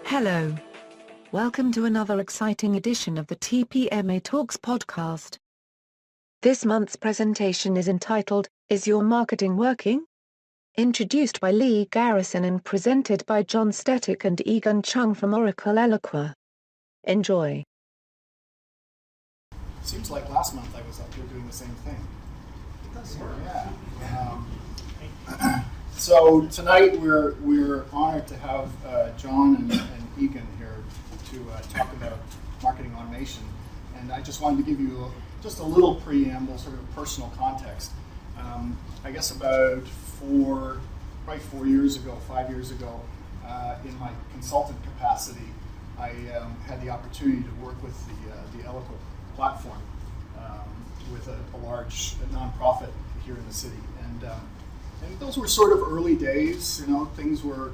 Hello. Welcome to another exciting edition of the TPMA Talks podcast. This month's presentation is entitled, Is Your Marketing Working? Introduced by Lee Garrison and presented by John Stetic and Egan Chung from Oracle Eloqua. Enjoy. Seems like last month I was up here doing the same thing. It does, yeah. So tonight we're honored to have John and Egan here to talk about marketing automation. And I just wanted to give you just a little preamble, sort of personal context. I guess about 5 years ago, in my consultant capacity, I had the opportunity to work with the Eloqua platform with a large nonprofit here in the city. And those were sort of early days. You know, things were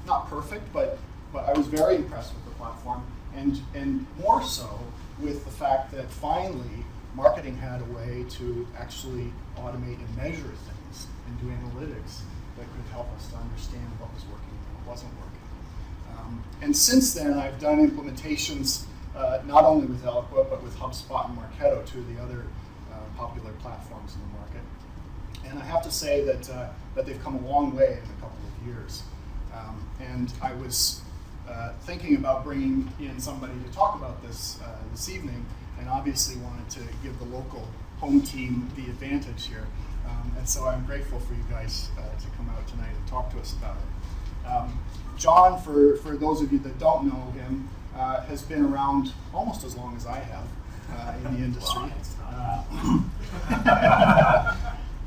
not perfect, but I was very impressed with the platform, and more so with the fact that finally marketing had a way to actually automate and measure things and do analytics that could help us to understand what was working and what wasn't working. And since then, I've done implementations not only with Eloqua, but with HubSpot and Marketo, two of the other popular platforms in the market. And I have to say that they've come a long way in a couple of years. And I was thinking about bringing in somebody to talk about this evening, and obviously wanted to give the local home team the advantage here. And so I'm grateful for you guys to come out tonight and talk to us about it. John, for those of you that don't know him, has been around almost as long as I have in the industry.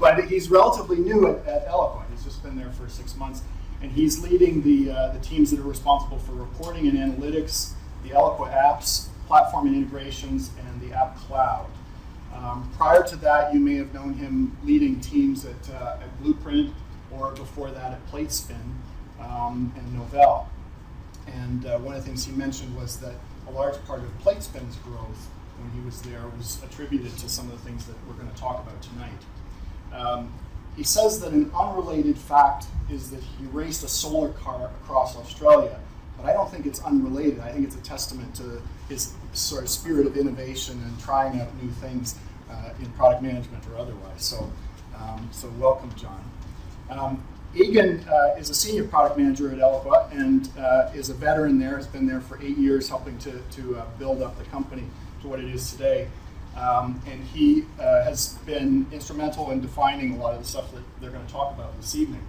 But he's relatively new at Eloqua. He's just been there for 6 months. And he's leading the teams that are responsible for reporting and analytics, the Eloqua apps, platform and integrations, and the app cloud. Prior to that, you may have known him leading teams at Blueprint, or before that at Platespin and Novell. And one of the things he mentioned was that a large part of Platespin's growth when he was there was attributed to some of the things that we're going to talk about tonight. He says that an unrelated fact is that he raced a solar car across Australia, but I don't think it's unrelated. I think it's a testament to his sort of spirit of innovation and trying out new things in product management or otherwise. So welcome, John. Egan is a senior product manager at Eloqua and is a veteran there, has been there for 8 years helping to build up the company to what it is today. And he has been instrumental in defining a lot of the stuff that they're going to talk about this evening.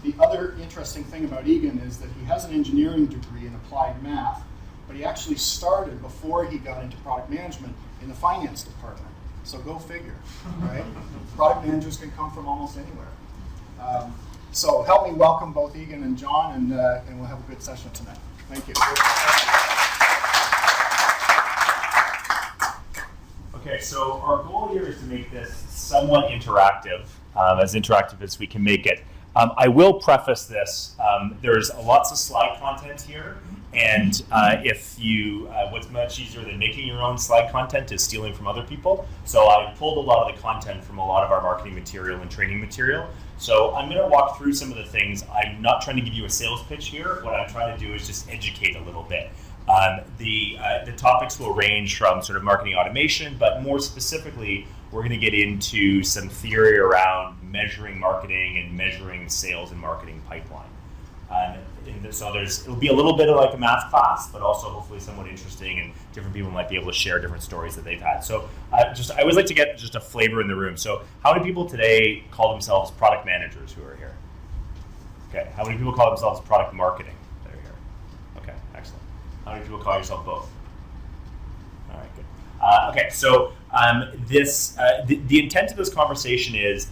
The other interesting thing about Egan is that he has an engineering degree in applied math, but he actually started before he got into product management in the finance department. So go figure, right? Product managers can come from almost anywhere. So help me welcome both Egan and John, and we'll have a good session tonight. Thank you. Okay, so our goal here is to make this somewhat interactive, as interactive as we can make it. I will preface this. There's lots of slide content here, and if you, what's much easier than making your own slide content is stealing from other people. So I pulled a lot of the content from a lot of our marketing material and training material. So I'm going to walk through some of the things. I'm not trying to give you a sales pitch here. What I'm trying to do is just educate a little bit. The topics will range from sort of marketing automation, but more specifically, we're going to get into some theory around measuring marketing and measuring sales and marketing pipeline. So it'll be a little bit of like a math class, but also hopefully somewhat interesting, and different people might be able to share different stories that they've had. So I always like to get just a flavor in the room. So how many people today call themselves product managers who are here? Okay. How many people call themselves product marketing that are here? Okay, excellent. How many people call yourself both? All right, good. Okay, so the intent of this conversation is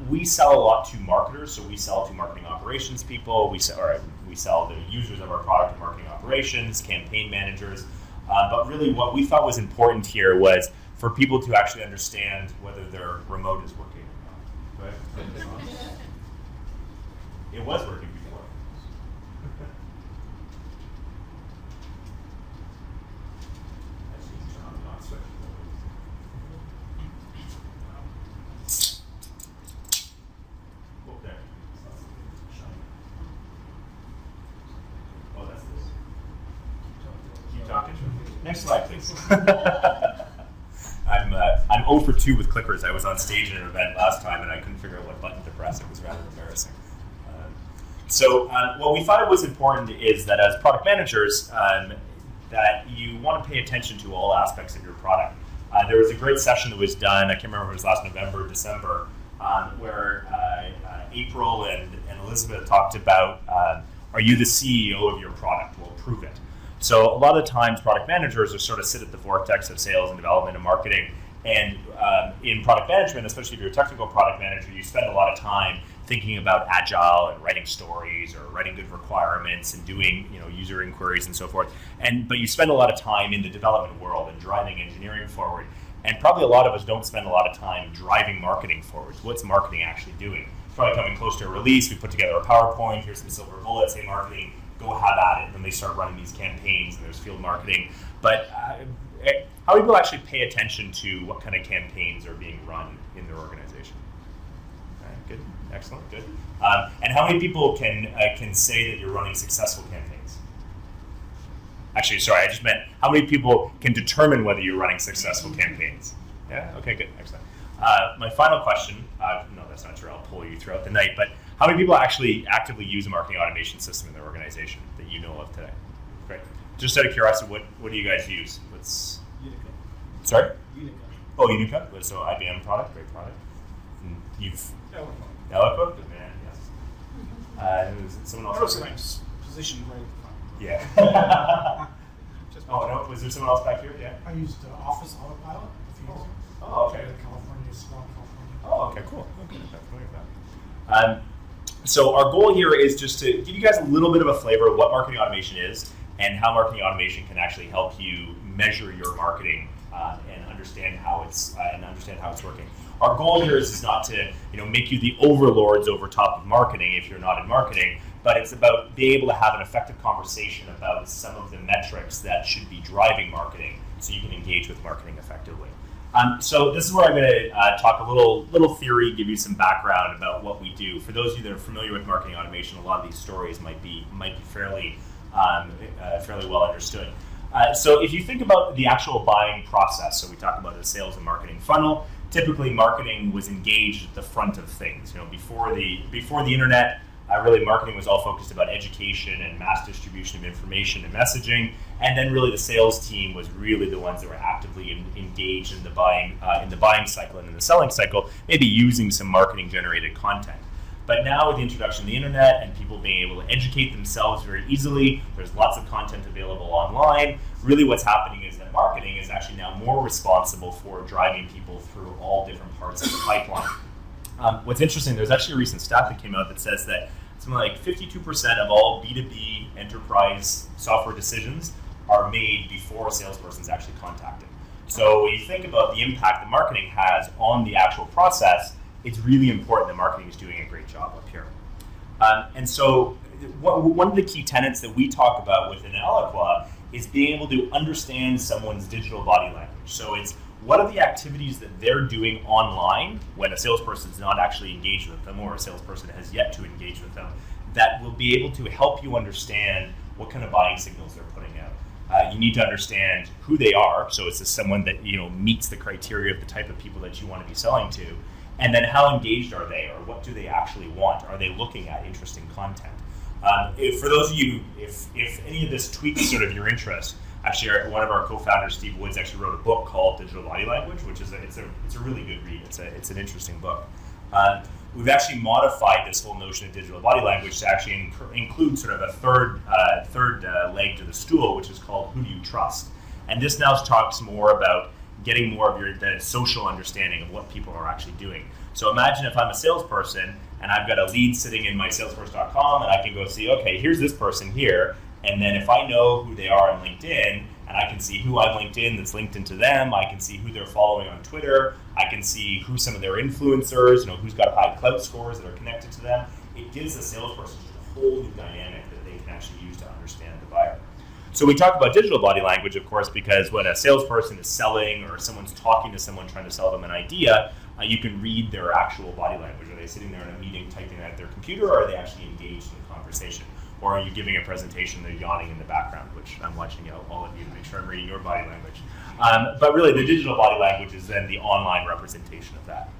we sell a lot to marketers, so we sell to marketing operations people. We sell the users of our product to marketing operations, campaign managers. But really, what we thought was important here was for people to actually understand whether their remote is working or not. Go ahead. It was working before. Next slide, please. I'm 0 for 2 with clickers. I was on stage at an event last time and I couldn't figure out what button to press. It was rather embarrassing. So what we thought was important is that as product managers, that you want to pay attention to all aspects of your product. There was a great session that was done, I can't remember if it was last November or December, where April and Elizabeth talked about, are you the CEO of your product? Well, prove it. So a lot of times product managers are sort of sit at the vortex of sales and development and marketing. And in product management, especially if you're a technical product manager, you spend a lot of time thinking about agile and writing stories or writing good requirements and doing user inquiries and so forth. But you spend a lot of time in the development world and driving engineering forward. And probably a lot of us don't spend a lot of time driving marketing forward. What's marketing actually doing? It's probably coming close to a release. We put together a PowerPoint. Here's some silver bullets. Hey, marketing, go have at it. And then they start running these campaigns and there's field marketing. But how do people actually pay attention to what kind of campaigns are being run in their organization? Good, excellent, good. And how many people can say that you're running successful campaigns? Actually, sorry, I just meant how many people can determine whether you're running successful campaigns? Yeah, okay, good, excellent. My final question, no, that's not true, I'll pull you throughout the night, but how many people actually actively use a marketing automation system in their organization that you know of today? Great. Just out of curiosity, what do you guys use? What's Unica. Sorry? Unica. Oh, Unica. So IBM product, great product. And you've Eloquent, good man. Yes. Is it someone else? Nice position right at the front. Yeah. Oh no, was there someone else back here? Yeah. I used Office Autopilot a few years ago. Oh, okay. California, small California. Oh, okay, cool. Okay, I'm familiar with that. So our goal here is just to give you guys a little bit of a flavor of what marketing automation is and how marketing automation can actually help you measure your marketing and understand how it's working. Our goal here is not to make you the overlords over top of marketing if you're not in marketing, but it's about being able to have an effective conversation about some of the metrics that should be driving marketing so you can engage with marketing effectively. So this is where I'm going to talk a little theory, give you some background about what we do. For those of you that are familiar with marketing automation, a lot of these stories might be fairly well understood. So if you think about the actual buying process, so we talk about the sales and marketing funnel. Typically, marketing was engaged at the front of things. Before the internet, really marketing was all focused about education and mass distribution of information and messaging. And then really the sales team was really the ones that were actively engaged in the buying cycle and in the selling cycle, maybe using some marketing generated content. But now with the introduction of the internet and people being able to educate themselves very easily, there's lots of content available online. Really what's happening is that marketing is actually now more responsible for driving people through all different parts of the pipeline. What's interesting, there's actually a recent stat that came out that says that something like 52% of all B2B enterprise software decisions are made before a salesperson's actually contacted. So when you think about the impact that marketing has on the actual process, it's really important that marketing is doing a great job up here. And so one of the key tenets that we talk about within Eloqua is being able to understand someone's digital body language. So it's what are the activities that they're doing online when a salesperson is not actually engaged with them or a salesperson has yet to engage with them that will be able to help you understand what kind of buying signals they're putting out. You need to understand who they are. So is this someone that meets the criteria of the type of people that you want to be selling to? And then how engaged are they, or what do they actually want? Are they looking at interesting content? For those of you, if any of this tweaks sort of your interest, actually one of our co-founders, Steve Woods, actually wrote a book called Digital Body Language, which is it's a really good read. It's an interesting book. We've actually modified this whole notion of digital body language to actually include sort of a third leg to the stool, which is called Who Do You Trust? And this now talks more about getting more of the social understanding of what people are actually doing. So imagine if I'm a salesperson and I've got a lead sitting in my salesforce.com and I can go see, okay, here's this person here. And then if I know who they are on LinkedIn and I can see who on LinkedIn that's linked into them, I can see who they're following on Twitter, I can see who some of their influencers, who's got high clout scores that are connected to them. It gives the salesperson a whole new dynamic that they can actually use to understand the buyer. So we talk about digital body language, of course, because when a salesperson is selling or someone's talking to someone trying to sell them an idea, you can read their actual body language. Are they sitting there in a meeting typing at their computer, or are they actually engaged in the conversation? or are you giving a presentation and they're yawning in the background, which I'm watching all of you to make sure I'm reading your body language. But really, the digital body language is then the online representation of that.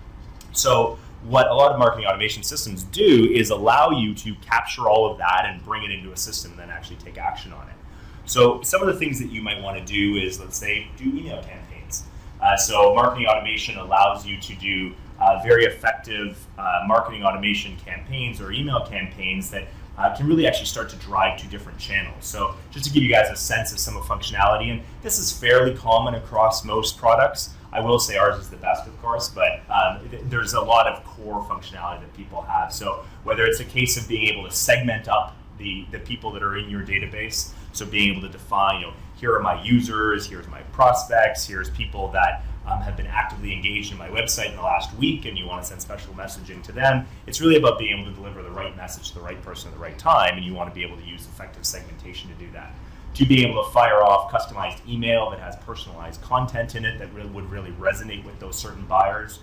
So what a lot of marketing automation systems do is allow you to capture all of that and bring it into a system and then actually take action on it. So some of the things that you might want to do is, let's say, do email campaigns. So marketing automation allows you to do very effective marketing automation campaigns or email campaigns that can really actually start to drive to different channels. So just to give you guys a sense of some of functionality, and this is fairly common across most products. I will say ours is the best, of course, but there's a lot of core functionality that people have. So whether it's a case of being able to segment up the people that are in your database, so being able to define, here are my users, here's my prospects, here's people that have been actively engaged in my website in the last week, and you want to send special messaging to them. It's really about being able to deliver the right message to the right person at the right time, and you want to be able to use effective segmentation to do that. To be able to fire off customized email that has personalized content in it that would really resonate with those certain buyers,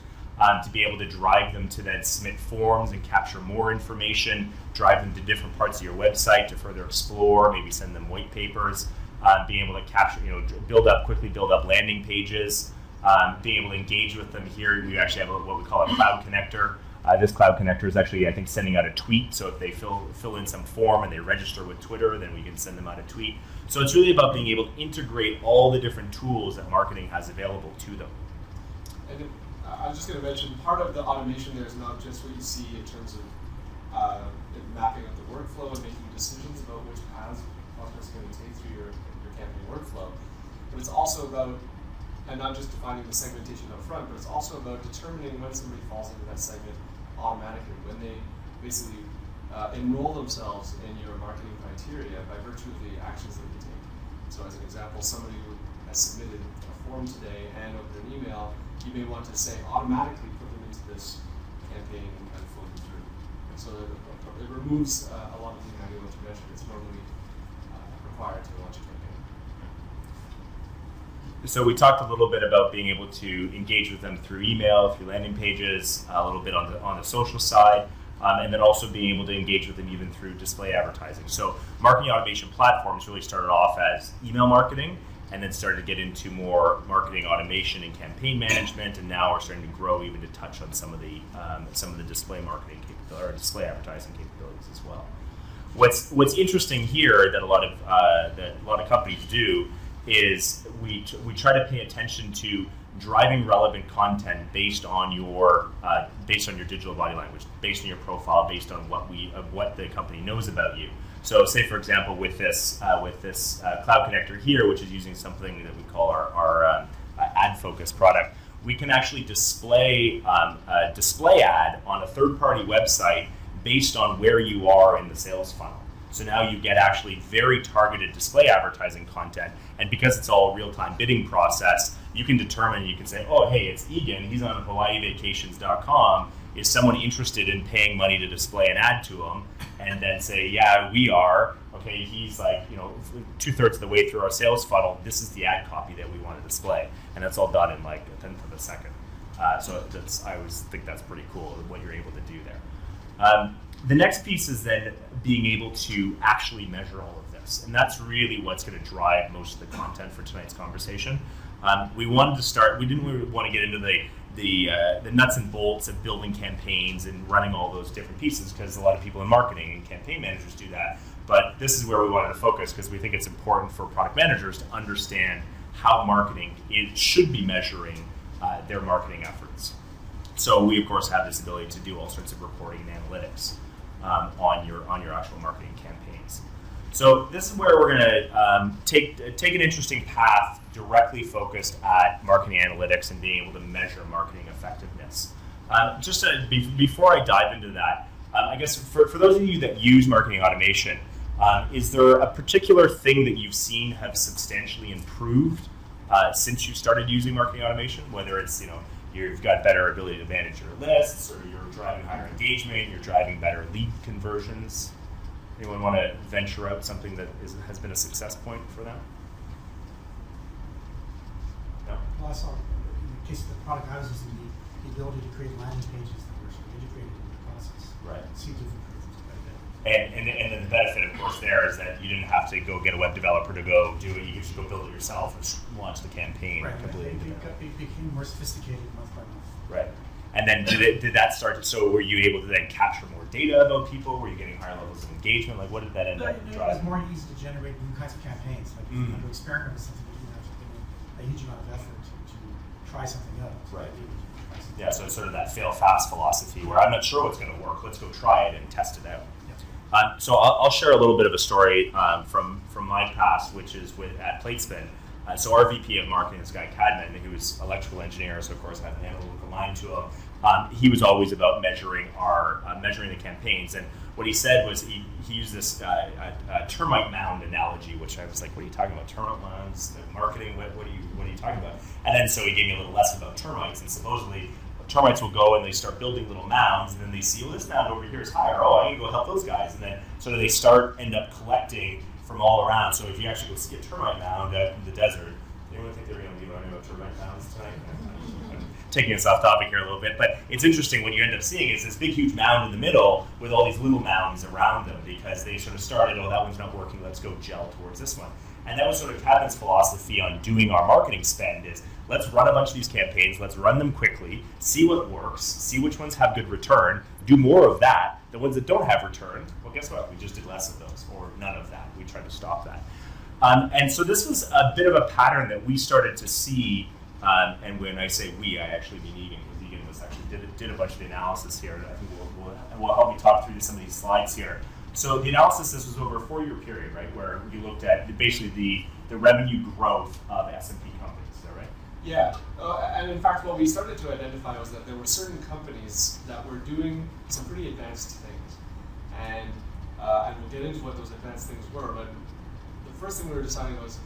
to be able to drive them to then submit forms and capture more information, drive them to different parts of your website to further explore, maybe send them white papers, being able to capture, quickly build up landing pages, being able to engage with them here. We actually have what we call a cloud connector. This cloud connector is actually, I think, sending out a tweet. So if they fill in some form and they register with Twitter, then we can send them out a tweet. So it's really about being able to integrate all the different tools that marketing has available to them. And I was just going to mention, part of the automation there is not just what you see in terms of mapping out the workflow and making decisions about which paths prospects are going to take through your campaign workflow, but it's also about, and not just defining the segmentation up front, but it's also about determining when somebody falls into that segment automatically, when they basically enroll themselves in your marketing criteria by virtue of the actions that they take. So as an example, somebody who has submitted a form today and opened an email, you may want to say automatically put them into this campaign and kind of flow them through. And so it removes a lot of the manual intervention that's normally required to launch a campaign. So we talked a little bit about being able to engage with them through email, through landing pages, a little bit on the social side, and then also being able to engage with them even through display advertising. So marketing automation platforms really started off as email marketing, and then started to get into more marketing automation and campaign management, and now are starting to grow even to touch on some of the display marketing or display advertising capabilities as well. What's interesting here that a lot of companies do is we try to pay attention to driving relevant content based on your digital body language, based on your profile, based on what the company knows about you. So, say for example, with this cloud connector here, which is using something that we call our ad focus product, we can actually display a display ad on a third-party website based on where you are in the sales funnel. So now you get actually very targeted display advertising content, and because it's all a real-time bidding process, you can determine, you can say, oh, hey, it's Egan, he's on HawaiiVacations.com. Is someone interested in paying money to display an ad to him? And then say, yeah, we are. Okay, he's like, 2/3 of the way through our sales funnel. This is the ad copy that we want to display, and that's all done in like 1/10 of a second. So I always think that's pretty cool what you're able to do there. The next piece is then being able to actually measure all of this, and that's really what's going to drive most of the content for tonight's conversation. We wanted to start. We didn't really want to get into the nuts and bolts of building campaigns and running all those different pieces, because a lot of people in marketing and campaign managers do that. But this is where we wanted to focus, because we think it's important for product managers to understand how marketing should be measuring their marketing efforts. So we of course have this ability to do all sorts of reporting and analytics on your actual marketing campaigns. So this is where we're going to take an interesting path directly focused at marketing analytics and being able to measure marketing effectiveness. Before I dive into that, I guess for those of you that use marketing automation, is there a particular thing that you've seen have substantially improved since you started using marketing automation? Whether it's you've got better ability to manage your lists, or you're driving higher engagement, you're driving better lead conversions. Anyone want to venture out something that has been a success point for them? No? Well, I saw in the case of the product I was using, the ability to create landing pages that were sort of integrated in the process. Right. Seems to have improved quite a bit. And then the benefit, of course, there is that you didn't have to go get a web developer to go do it. You could just go build it yourself and launch the campaign Right, completely. it became more sophisticated month by month. Right. And then did that start? So were you able to then capture more data about people? Were you getting higher levels of engagement? Like, what did that end up It was driving? more easy to generate new kinds of campaigns. Like if you want to experiment with something, you didn't have to put in a huge amount of effort to try something out. Right. You try something Yeah, so it's sort of that fail fast philosophy where I'm not sure what's going to work. Let's go try it and test it out. So I'll share a little bit of a story from my past, which is at Platespin. So our VP of marketing, this guy Cadman, he was electrical engineer, so of course had an analytical mind to him. He was always about measuring the campaigns, and what he said was he used this termite mound analogy, which I was like, "What are you talking about? Termite mounds? Marketing? What are you talking about?" And then so he gave me a little lesson about termites, and supposedly termites will go and they start building little mounds, and then they see, "Oh, this mound over here is higher. Oh, I need to go help those guys." And then sort of they end up collecting from all around. So if you actually go see a termite mound out in the desert, anyone think they're going to be learning about termite mounds tonight? I'm taking us off topic here a little bit, but it's interesting. What you end up seeing is this big, huge mound in the middle with all these little mounds around them because they sort of started, "Oh, that one's not working. Let's go gel towards this one." And that was sort of Cadman's philosophy on doing our marketing spend is, let's run a bunch of these campaigns, let's run them quickly, see what works, see which ones have good return, do more of that. The ones that don't have return, well, guess what? We just did less of those, or none of that. We tried to stop that. And so this was a bit of a pattern that we started to see, and when I say we, I actually mean Egan, because Egan was actually did a bunch of the analysis here, and I think will help me talk through some of these slides here. So the analysis, this was over a 4-year period, right, where we looked at basically the revenue growth of S&P companies, is that right? Yeah, and in fact, what we started to identify was that there were certain companies that were doing some pretty advanced things, and we'll get into what those advanced things were. But the first thing we were deciding was,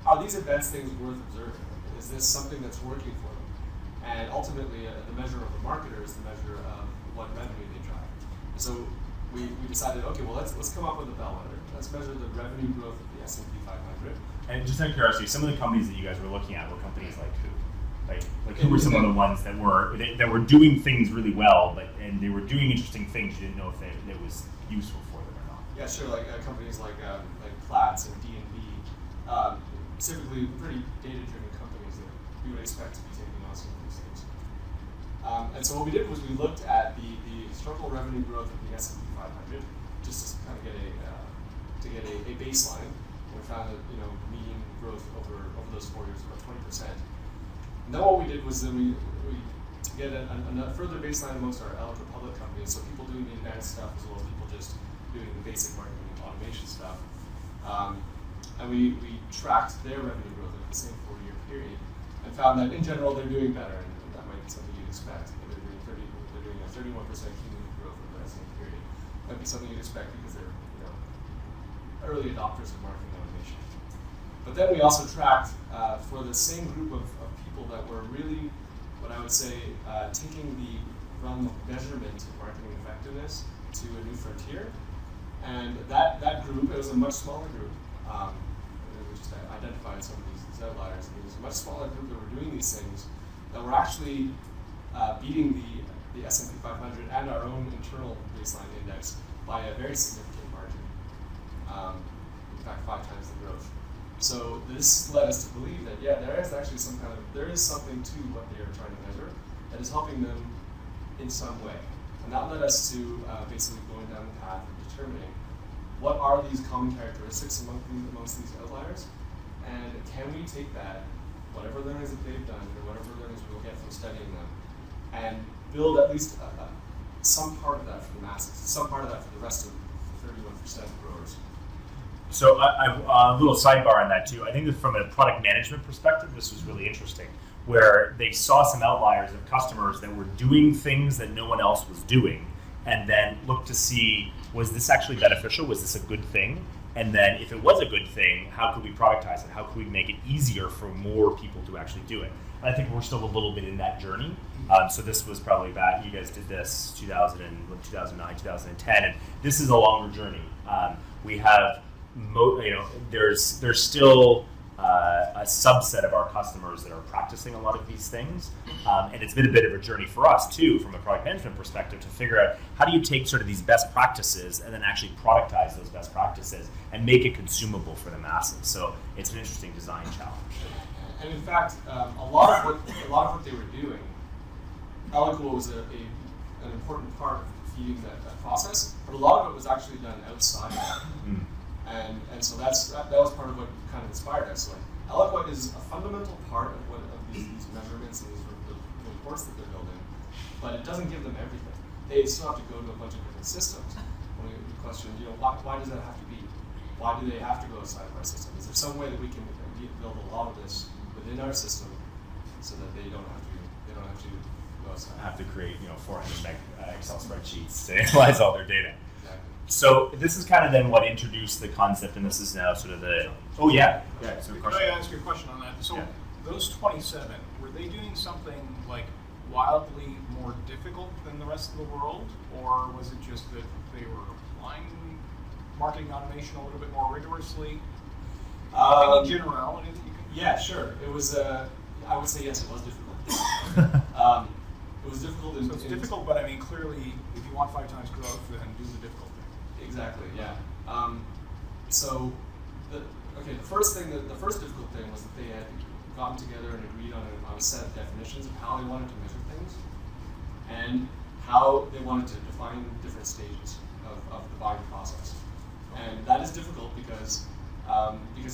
are these advanced things worth observing? Is this something that's working for them? And ultimately, the measure of a marketer is the measure of what revenue they drive. So we decided, okay, well, let's come up with a bellwether. Let's measure the revenue growth of the S&P 500. And just out of curiosity, some of the companies that you guys were looking at were companies like who? Like who were some of the ones that were doing things really well, and they were doing interesting things? You didn't know if it was useful for them or not. Yeah, sure. Like companies like Platts and D&B, typically pretty data-driven companies that we would expect to be taking on some of these things. And so what we did was we looked at the historical revenue growth of the S&P 500, just to kind of get a baseline. And we found that median growth over those 4 years was about 20%. And then what we did was then we to get a further baseline amongst our eligible public companies, so people doing the advanced stuff as well as people just doing the basic marketing and automation stuff. And we tracked their revenue growth over the same 4-year period and found that in general they're doing better, and that might be something you'd expect. They're doing a 31% cumulative growth over that same period. Might be something you'd expect because they're early adopters of marketing automation. But then we also tracked for the same group of people that were really, what I would say, taking the realm of measurement of marketing effectiveness to a new frontier. And that group, it was a much smaller group. We just identified some of these outliers. And it was a much smaller group that were doing these things that were actually beating the S&P 500 and our own internal baseline index by a very significant margin. In fact, 5 times the growth. So this led us to believe that there is actually there is something to what they are trying to measure that is helping them in some way. And that led us to basically going down the path of determining what are these common characteristics amongst these outliers, and can we take that, whatever learnings that they've done, or whatever learnings we'll get from studying them, and build at least some part of that for the masses, some part of that for the rest of the 31% growers. So a little sidebar on that too. I think that from a product management perspective, this was really interesting, where they saw some outliers of customers that were doing things that no one else was doing, and then looked to see, was this actually beneficial? Was this a good thing? And then if it was a good thing, how could we productize it? How could we make it easier for more people to actually do it? And I think we're still a little bit in that journey. So this was probably back, you guys did this 2009, 2010, and this is a longer journey. We have, there's still a subset of our customers that are practicing a lot of these things. And it's been a bit of a journey for us too, from a product management perspective, to figure out how do you take sort of these best practices and then actually productize those best practices and make it consumable for the masses. So it's an interesting design challenge. And in fact, a lot of what they were doing, Eloqua was an important part of feeding that process, but a lot of it was actually done outside of that. And so that was part of what kind of inspired us. Like, Eloqua is a fundamental part of these measurements and these reports that they're building, but it doesn't give them everything. They still have to go to a bunch of different systems. When we question, why does that have to be? Why do they have to go outside of our system? Is there some way that we can build a lot of this within our system so that they don't have to go outside? Have to create 400 meg Excel spreadsheets to analyze all their data. So this is kind of then what introduced the concept, and this is now sort of the. Oh yeah. So Could I ask you a question on that? So those 27, were they doing something like wildly more difficult than the rest of the world, or was it just that they were applying marketing automation a little bit more rigorously? Any generality that you can? Yeah, sure. It was. I would say yes. It was difficult. It was difficult. So it's difficult, but I mean, clearly, if you want 5 times growth, then do the difficult thing. Exactly. Yeah. So, the first difficult thing was that they had gotten together and agreed on a set of definitions of how they wanted to measure things, and how they wanted to define different stages of the buying process. And that is difficult because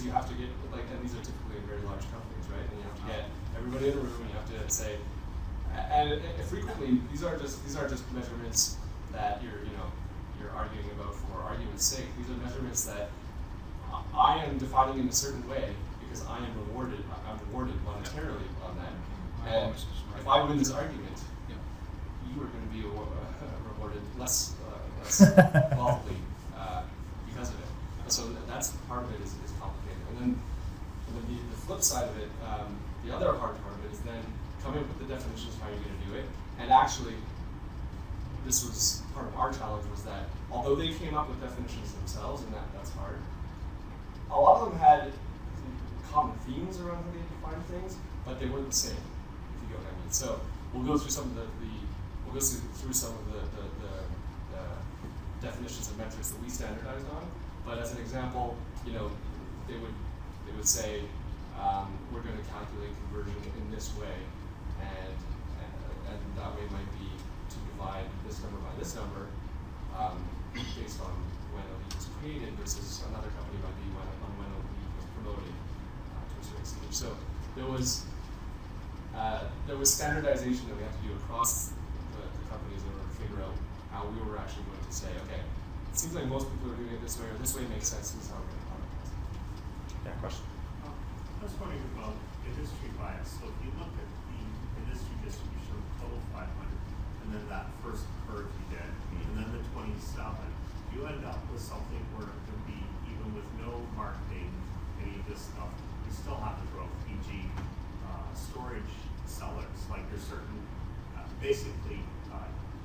you have to get and these are typically in very large companies, right? And you have to get everybody in the room, and you have to say, and frequently these are just measurements that you're arguing about for argument's sake. These are measurements that I am defining in a certain way because I'm rewarded monetarily on that. And if I win this argument, you are going to be rewarded less wealthily because of it. And so that's part of it is complicated. And then the flip side of it, the other hard part of it is then coming up with the definitions of how you're going to do it. And actually, this was part of our challenge, was that although they came up with definitions themselves, and that's hard, a lot of them had common themes around how they define things, but they weren't the same, if you get what I mean. So we'll go through some of the definitions of metrics that we standardized on. But as an example, they would say we're going to calculate conversion in this way, and that way might be to divide this number by this number based on when a lead was created versus another company might be when a lead was promoted to a certain stage. So there was standardization that we had to do across the companies in order to figure out how we were actually going to say, okay, it seems like most people are doing it this way, or this way makes sense, this is how we're going to productize it. Yeah, question. I was wondering about industry bias. So if you look at the industry distribution of total 500, and then that first curve you did, and then the 27, you end up with something where it can be, even with no marketing, any of this stuff, you still have to grow, e.g. Storage sellers. Like there's certain, basically,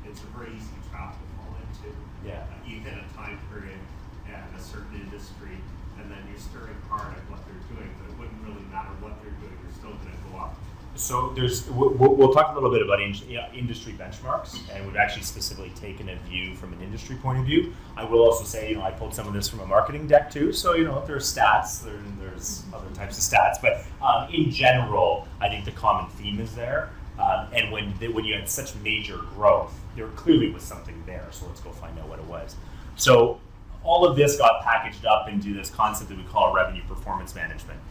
it's a very easy trap to fall into. Yeah. You hit a time period and a certain industry, and then you're staring hard at what they're doing, but it wouldn't really matter what they're doing, you're still going to go up. So we'll talk a little bit about industry benchmarks, and we've actually specifically taken a view from an industry point of view. I will also say, I pulled some of this from a marketing deck too. So if there's stats, there's other types of stats, but in general, I think the common theme is there. And when you had such major growth, there clearly was something there. So let's go find out what it was. So all of this got packaged up into this concept that we call revenue performance management.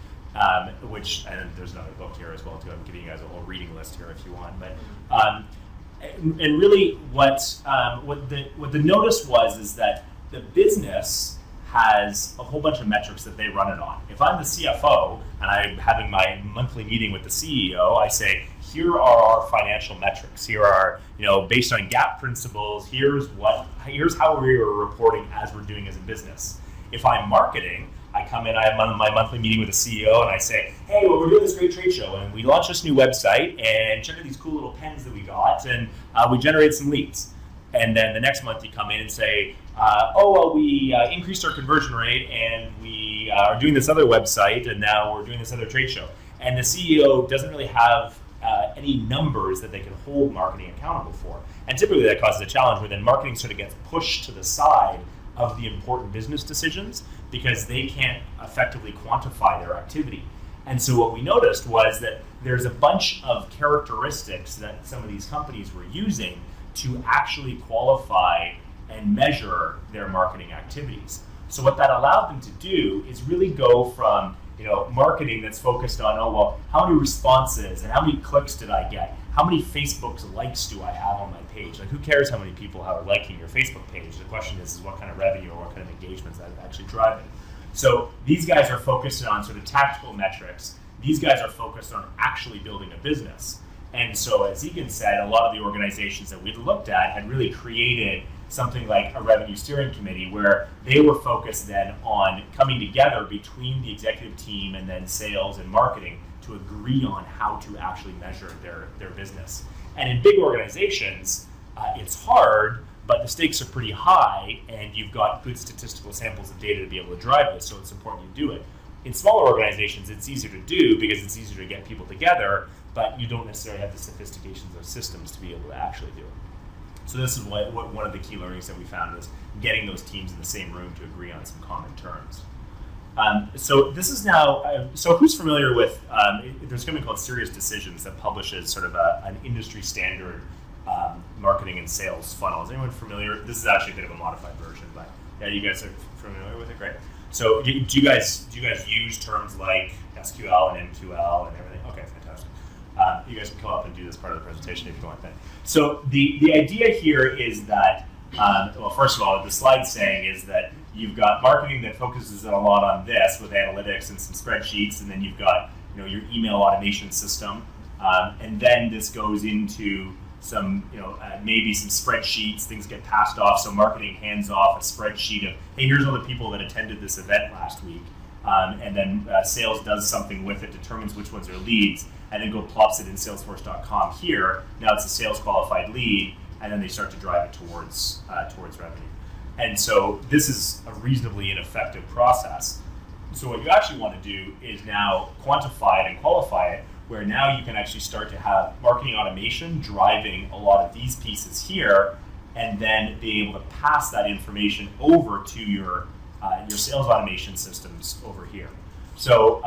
Which, and there's another book here as well too. I'm giving you guys a whole reading list here if you want. But and really, what the notice was is that the business has a whole bunch of metrics that they run it on. If I'm the CFO and I'm having my monthly meeting with the CEO, I say, here are our financial metrics. Here are, based on GAAP principles. Here's how we are reporting as we're doing as a business. If I'm marketing, I come in, I have my monthly meeting with the CEO, and I say, hey, well, we're doing this great trade show, and we launched this new website, and check out these cool little pens that we got, and we generated some leads. And then the next month you come in and say, we increased our conversion rate and we are doing this other website and now we're doing this other trade show. And the CEO doesn't really have any numbers that they can hold marketing accountable for. And typically that causes a challenge where then marketing sort of gets pushed to the side of the important business decisions because they can't effectively quantify their activity. And so what we noticed was that there's a bunch of characteristics that some of these companies were using to actually qualify and measure their marketing activities. So what that allowed them to do is really go from marketing that's focused on, how many responses and how many clicks did I get? How many Facebook likes do I have on my page? Like, who cares how many people are liking your Facebook page? The question is what kind of revenue or what kind of engagements that actually drive it. So these guys are focused on sort of tactical metrics. These guys are focused on actually building a business. And so, as Egan said, a lot of the organizations that we'd looked at had really created something like a revenue steering committee where they were focused then on coming together between the executive team and then sales and marketing to agree on how to actually measure their business. And in big organizations, it's hard, but the stakes are pretty high and you've got good statistical samples of data to be able to drive this, so it's important you do it. In smaller organizations, it's easier to do because it's easier to get people together, but you don't necessarily have the sophistications of systems to be able to actually do it. So this is what one of the key learnings that we found was getting those teams in the same room to agree on some common terms. So this is now, so who's familiar with, there's a company called Serious Decisions that publishes sort of an industry standard marketing and sales funnel. Is anyone familiar? This is actually a bit of a modified version, but yeah, you guys are familiar with it? Great. So do you guys use terms like SQL and MQL and everything? Okay, fantastic. You guys can come up and do this part of the presentation if you want. Then. So the idea here is that, first of all, the slide's saying is that you've got marketing that focuses a lot on this with analytics and some spreadsheets, and then you've got your email automation system, and then this goes into some maybe some spreadsheets. Things get passed off, so marketing hands off a spreadsheet of, hey, here's all the people that attended this event last week, and then sales does something with it, determines which ones are leads, and then plops it in Salesforce.com here. Now it's a sales qualified lead, and then they start to drive it towards revenue. And so this is a reasonably ineffective process. So what you actually want to do is now quantify it and qualify it, where now you can actually start to have marketing automation driving a lot of these pieces here, and then being able to pass that information over to your sales automation systems over here. So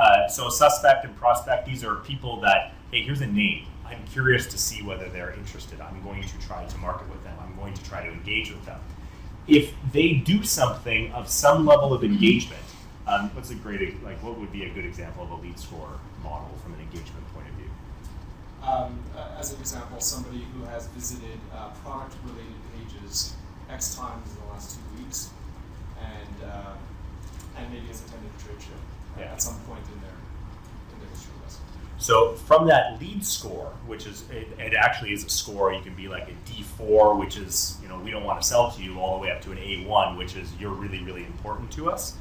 suspect and prospect, these are people that, hey, here's a name. I'm curious to see whether they're interested. I'm going to try to market with them. I'm going to try to engage with them. If they do something of some level of engagement, what would be a good example of a lead score model from an engagement point of view? As an example, somebody who has visited product-related pages X times in the last 2 weeks, and maybe has attended a trade show at some point in their history lesson. So from that lead score, which is it actually is a score, you can be like a D4, which is we don't want to sell to you, all the way up to an A1, which is you're really, really important to us.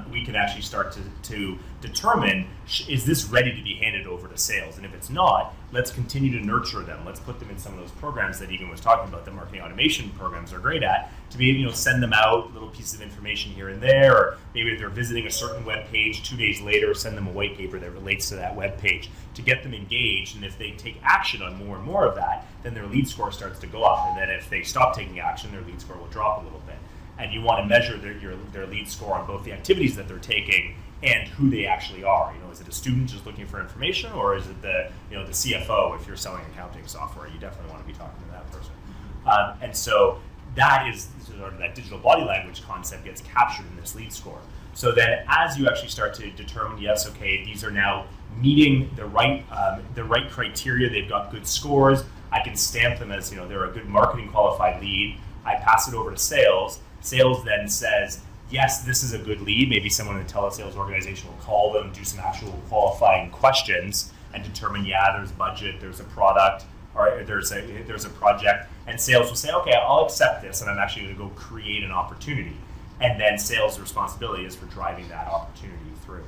We can actually start to determine, is this ready to be handed over to sales? And if it's not, let's continue to nurture them. Let's put them in some of those programs that Egan was talking about, the marketing automation programs are great at, to be able to send them out little pieces of information here and there, or maybe if they're visiting a certain web page, 2 days later, send them a white paper that relates to that web page to get them engaged. And if they take action on more and more of that, then their lead score starts to go up. And then if they stop taking action, their lead score will drop a little bit. And you want to measure their lead score on both the activities that they're taking and who they actually are. Is it a student just looking for information, or is it the CFO if you're selling accounting software? You definitely want to be talking to that person. And so that is sort of that digital body language concept gets captured in this lead score. So then, as you actually start to determine, yes, okay, these are now meeting the right criteria. They've got good scores. I can stamp them as they're a good marketing qualified lead. I pass it over to sales. Sales then says, yes, this is a good lead. Maybe someone in the telesales organization will call them, do some actual qualifying questions, and determine, there's budget, there's a product, or there's a project. And sales will say, okay, I'll accept this, and I'm actually going to go create an opportunity. And then sales' responsibility is for driving that opportunity through.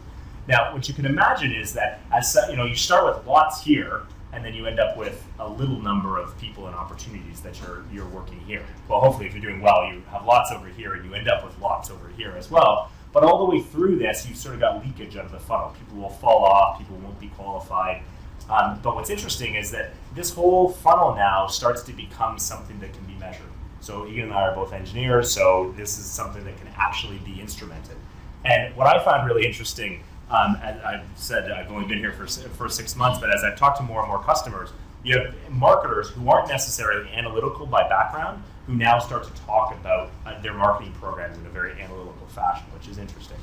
Now, what you can imagine is that as you start with lots here, and then you end up with a little number of people and opportunities that you're working here. Well, hopefully if you're doing well, you have lots over here and you end up with lots over here as well. But all the way through this, you've sort of got leakage out of the funnel. People will fall off, people won't be qualified. But what's interesting is that this whole funnel now starts to become something that can be measured. So Egan and I are both engineers, so this is something that can actually be instrumented. And what I found really interesting, as I've said, I've only been here for 6 months, but as I've talked to more and more customers, you have marketers who aren't necessarily analytical by background, who now start to talk about their marketing programs in a very analytical fashion, which is interesting.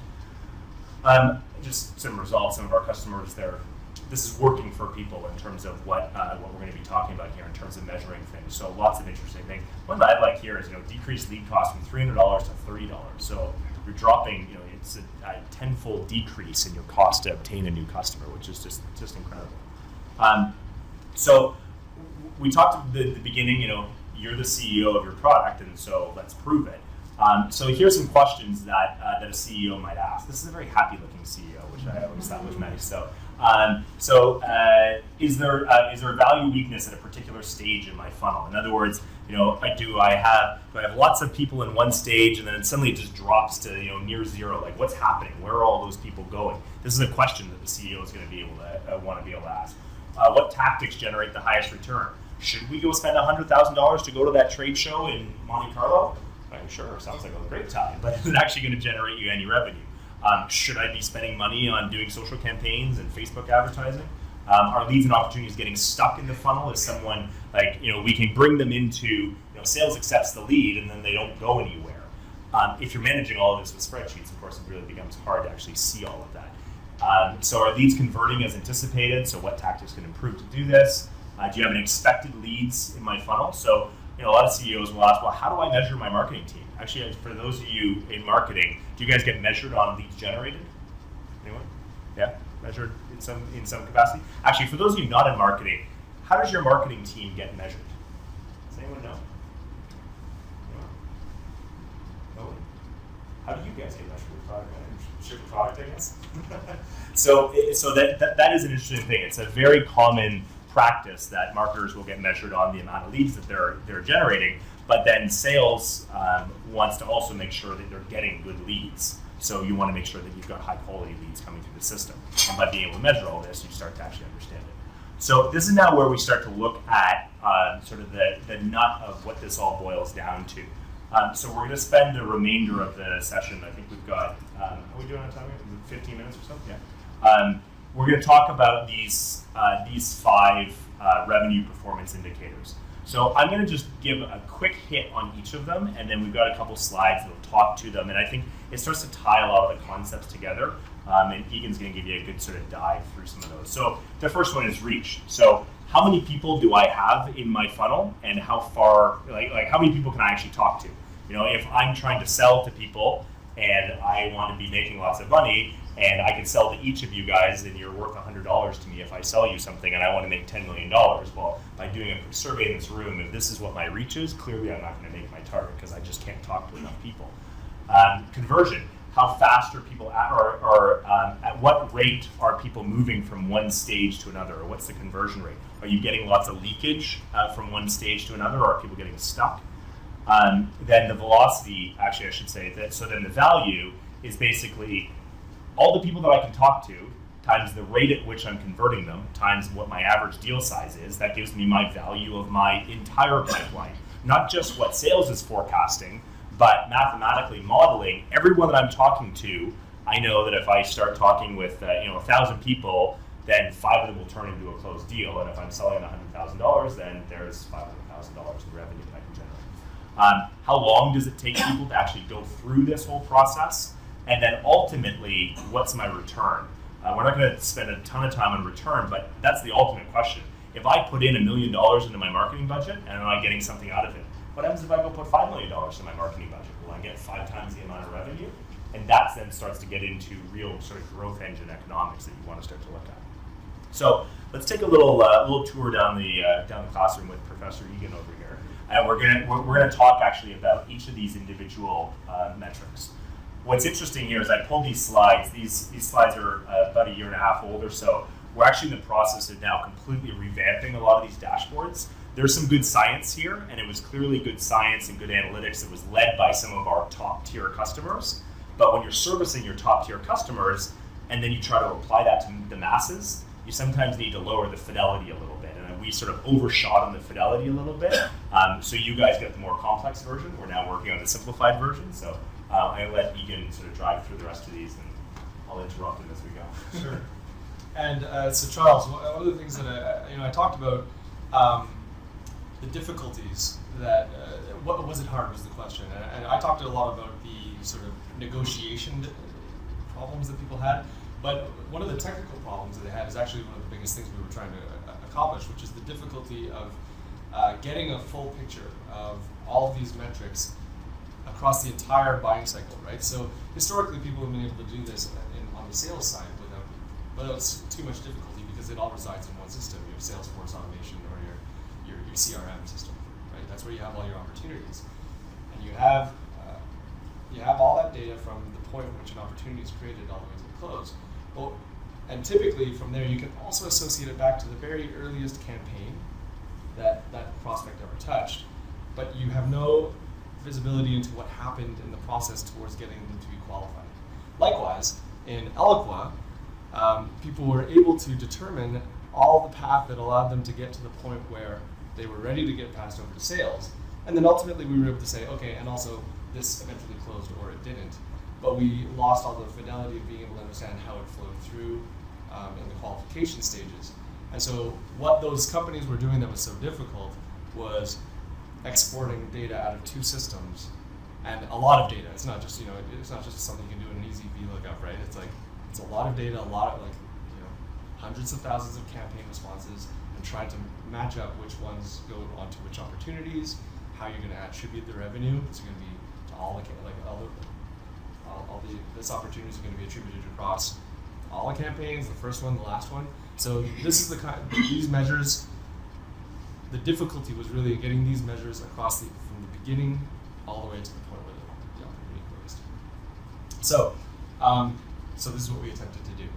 Just some results, some of our customers there. This is working for people in terms of what we're going to be talking about here in terms of measuring things. So lots of interesting things. One that I like here is decrease lead cost from $300 to $30. So you're dropping, it's a tenfold decrease in your cost to obtain a new customer, which is just incredible. So we talked at the beginning, you're the CEO of your product, and so let's prove it. So here's some questions that a CEO might ask. This is a very happy-looking CEO, which I always thought was nice. So, is there a value weakness at a particular stage in my funnel? In other words, do I have lots of people in one stage, and then suddenly it just drops to near zero? Like, what's happening? Where are all those people going? This is a question that the CEO is going to be able to want to be able to ask. What tactics generate the highest return? Should we go spend $100,000 to go to that trade show in Monte Carlo? Sure, sounds like a great time, but is it actually going to generate you any revenue? Should I be spending money on doing social campaigns and Facebook advertising? Are leads and opportunities getting stuck in the funnel? Is someone we can bring them into, sales accepts the lead and then they don't go anywhere? If you're managing all of this with spreadsheets, of course, it really becomes hard to actually see all of that. So are leads converting as anticipated? So what tactics can improve to do this? Do you have an expected leads in my funnel? So a lot of CEOs will ask, well, how do I measure my marketing team? Actually, for those of you in marketing, do you guys get measured on leads generated? Anyone? Yeah, measured in some capacity? Actually, for those of you not in marketing, how does your marketing team get measured? Does anyone know? No one? How do you guys get measured with product? Ship a product, I guess? So that is an interesting thing. It's a very common practice that marketers will get measured on the amount of leads that they're generating, but then sales wants to also make sure that they're getting good leads. So you want to make sure that you've got high quality leads coming through the system. And by being able to measure all this, you start to actually understand it. So this is now where we start to look at sort of the nut of what this all boils down to. So we're going to spend the remainder of the session, I think we've got, are we doing on time? 15 minutes or so? Yeah. We're going to talk about these 5 revenue performance indicators. So I'm going to just give a quick hit on each of them, and then we've got a couple slides that will talk to them. And I think it starts to tie a lot of the concepts together. And Egan's going to give you a good sort of dive through some of those. So the first one is reach. So how many people do I have in my funnel, and how far, like how many people can I actually talk to? If I'm trying to sell to people and I want to be making lots of money, and I can sell to each of you guys, and you're worth $100 to me if I sell you something, and I want to make $10 million. Well, by doing a survey in this room, if this is what my reach is, clearly I'm not going to make my target because I just can't talk to enough people. Conversion, how fast are people at, or at what rate are people moving from one stage to another, or what's the conversion rate? Are you getting lots of leakage from one stage to another, or are people getting stuck? Then the velocity, actually I should say that, so then the value is basically all the people that I can talk to times the rate at which I'm converting them times what my average deal size is. That gives me my value of my entire pipeline, not just what sales is forecasting, but mathematically modeling everyone that I'm talking to. I know that if I start talking with 1,000 people, then 5 of them will turn into a closed deal, and if I'm selling $100,000, then there's $500,000 in revenue that I can generate. How long does it take people to actually go through this whole process? And then ultimately, what's my return? We're not going to spend a ton of time on return, but that's the ultimate question. If I put in $1 million into my marketing budget and I'm not getting something out of it, what happens if I go put $5 million in my marketing budget? Will I get 5 times the amount of revenue? And that then starts to get into real sort of growth engine economics that you want to start to look at. So let's take a little tour down the classroom with Professor Egan over here, and we're gonna talk actually about each of these individual metrics. What's interesting here is I pulled these slides. These slides are about 1.5 years old or so. we're actually in the process of now completely revamping a lot of these dashboards. There's some good science here, and it was clearly good science and good analytics that was led by some of our top tier customers. But when you're servicing your top tier customers, and then you try to apply that to the masses, you sometimes need to lower the fidelity a little bit. And we sort of overshot on the fidelity a little bit. So you guys get the more complex version. We're now working on the simplified version. So I'll let Egan sort of drive through the rest of these, and I'll interrupt him as we go. Sure. And so Charles, one of the things that I talked about the difficulties that what was it hard was the question, and I talked a lot about the sort of negotiation problems that people had. But one of the technical problems that they had is actually one of the biggest things we were trying to accomplish, which is the difficulty of getting a full picture of all of these metrics across the entire buying cycle, right? So historically, people have been able to do this on the sales side without too much difficulty because it all resides in one system. You have Salesforce automation or your CRM system, right? That's where you have all your opportunities, and you have all that data from the point at which an opportunity is created all the way to the close. Well, and typically from there, you can also associate it back to the very earliest campaign that prospect ever touched, but you have no visibility into what happened in the process towards getting them to be qualified. Likewise, in Eloqua, people were able to determine all the path that allowed them to get to the point where they were ready to get passed over to sales. And then ultimately we were able to say, okay, and also this eventually closed or it didn't. But we lost all the fidelity of being able to understand how it flowed through in the qualification stages. And so what those companies were doing that was so difficult was exporting data out of two systems and a lot of data. It's not just it's not just something you can do in an easy VLOOKUP, right? It's a lot of data, a lot of hundreds of thousands of campaign responses, and trying to match up which ones go onto which opportunities, how you're going to attribute the revenue. It's going to be to all this opportunities are going to be attributed across all the campaigns, the first one, the last one. So this is these measures. The difficulty was really getting these measures across from the beginning all the way to the point where the opportunity closed. So, so this is what we attempted to do.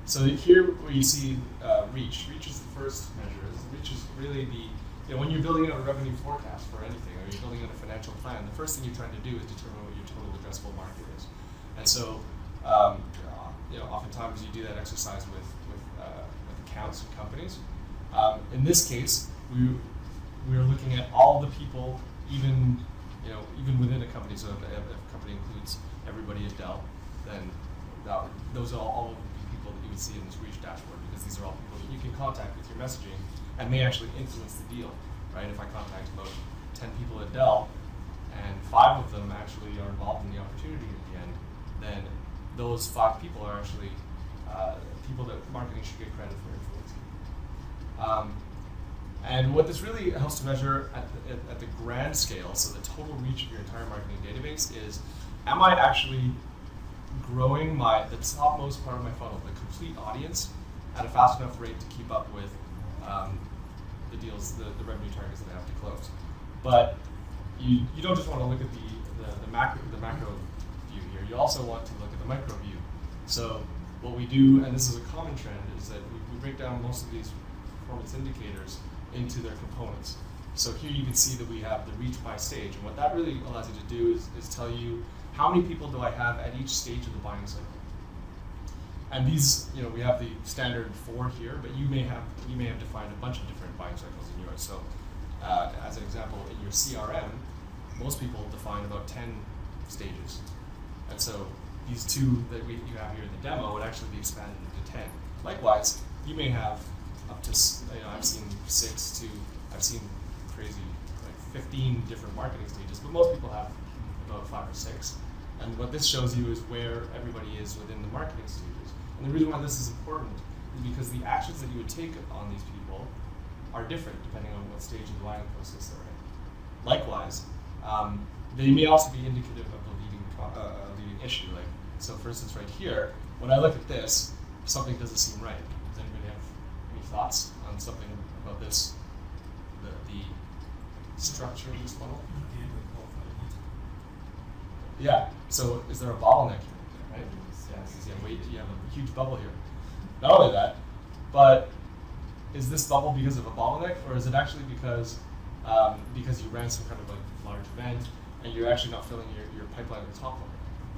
So here where you see reach. Reach is the first measure. Reach is really when you're building out a revenue forecast for anything, or you're building out a financial plan, the first thing you're trying to do is determine what your total addressable market is. And so, oftentimes you do that exercise with accounts and companies. In this case, we are looking at all the people, even within a company. So if a company includes everybody at Dell, then those are all of the people that you would see in this reach dashboard, because these are all people that you can contact with your messaging and may actually influence the deal, right? If I contact about 10 people at Dell and 5 of them actually are involved in the opportunity at the end, then those 5 people are actually people that marketing should get credit for influencing. And what this really helps to measure at the grand scale, so the total reach of your entire marketing database, is, am I actually growing the topmost part of my funnel, the complete audience, at a fast enough rate to keep up with the deals, the revenue targets that I have to close. But you don't just want to look at the macro view here. You also want to look at the micro view. So what we do, and this is a common trend, is that we break down most of these performance indicators into their components. So here you can see that we have the reach by stage, and what that really allows you to do is tell you how many people do I have at each stage of the buying cycle. And these, we have the standard 4 here, but you may have defined a bunch of different buying cycles in yours. So as an example, in your CRM, most people define about 10 stages. And so these 2 that you have here in the demo would actually be expanded into 10. Likewise, you may have up to, I've seen crazy, 15 different marketing stages, but most people have about 5 or 6. And what this shows you is where everybody is within the marketing stages. And the reason why this is important is because the actions that you would take on these people are different depending on what stage of the buying process they're in. Likewise, they may also be indicative of a leading issue. So for instance, right here, when I look at this, something doesn't seem right. Does anybody have any thoughts on something about this, the structure of this funnel? Yeah, so is there a bottleneck here, right? Yeah, because you have a huge bubble here. Not only that, But is this bubble because of a bottleneck, or is it actually because you ran some kind of like large event and you're actually not filling your pipeline at the top level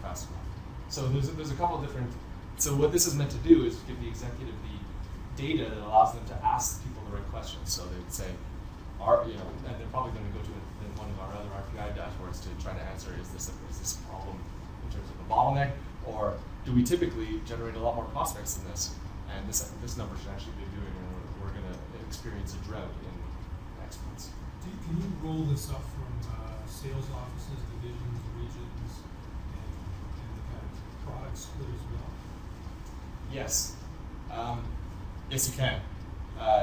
fast enough? So there's a couple of different. So what this is meant to do is give the executive the data that allows them to ask people the right questions. So they would say, and they're probably going to go to one of our other RPI dashboards to try to answer: is this a problem in terms of a bottleneck, or do we typically generate a lot more prospects than this? And this number should actually be doing, and we're going to experience a drought in X months. Can you roll this up from sales offices, divisions, regions, and the kind of product split as well? Yes. Yes, you can.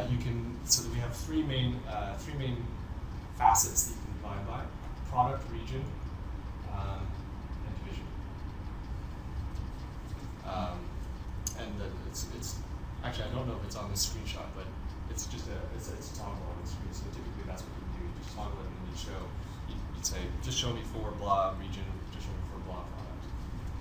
You can. So we have three main facets that you can divide by: product, region, and division. It's actually, I don't know if it's on this screenshot, but it's just it's a toggle on the screen. So typically that's what you do. You just toggle it and then you show. You'd say, just show me for blah region, just show me for blah product.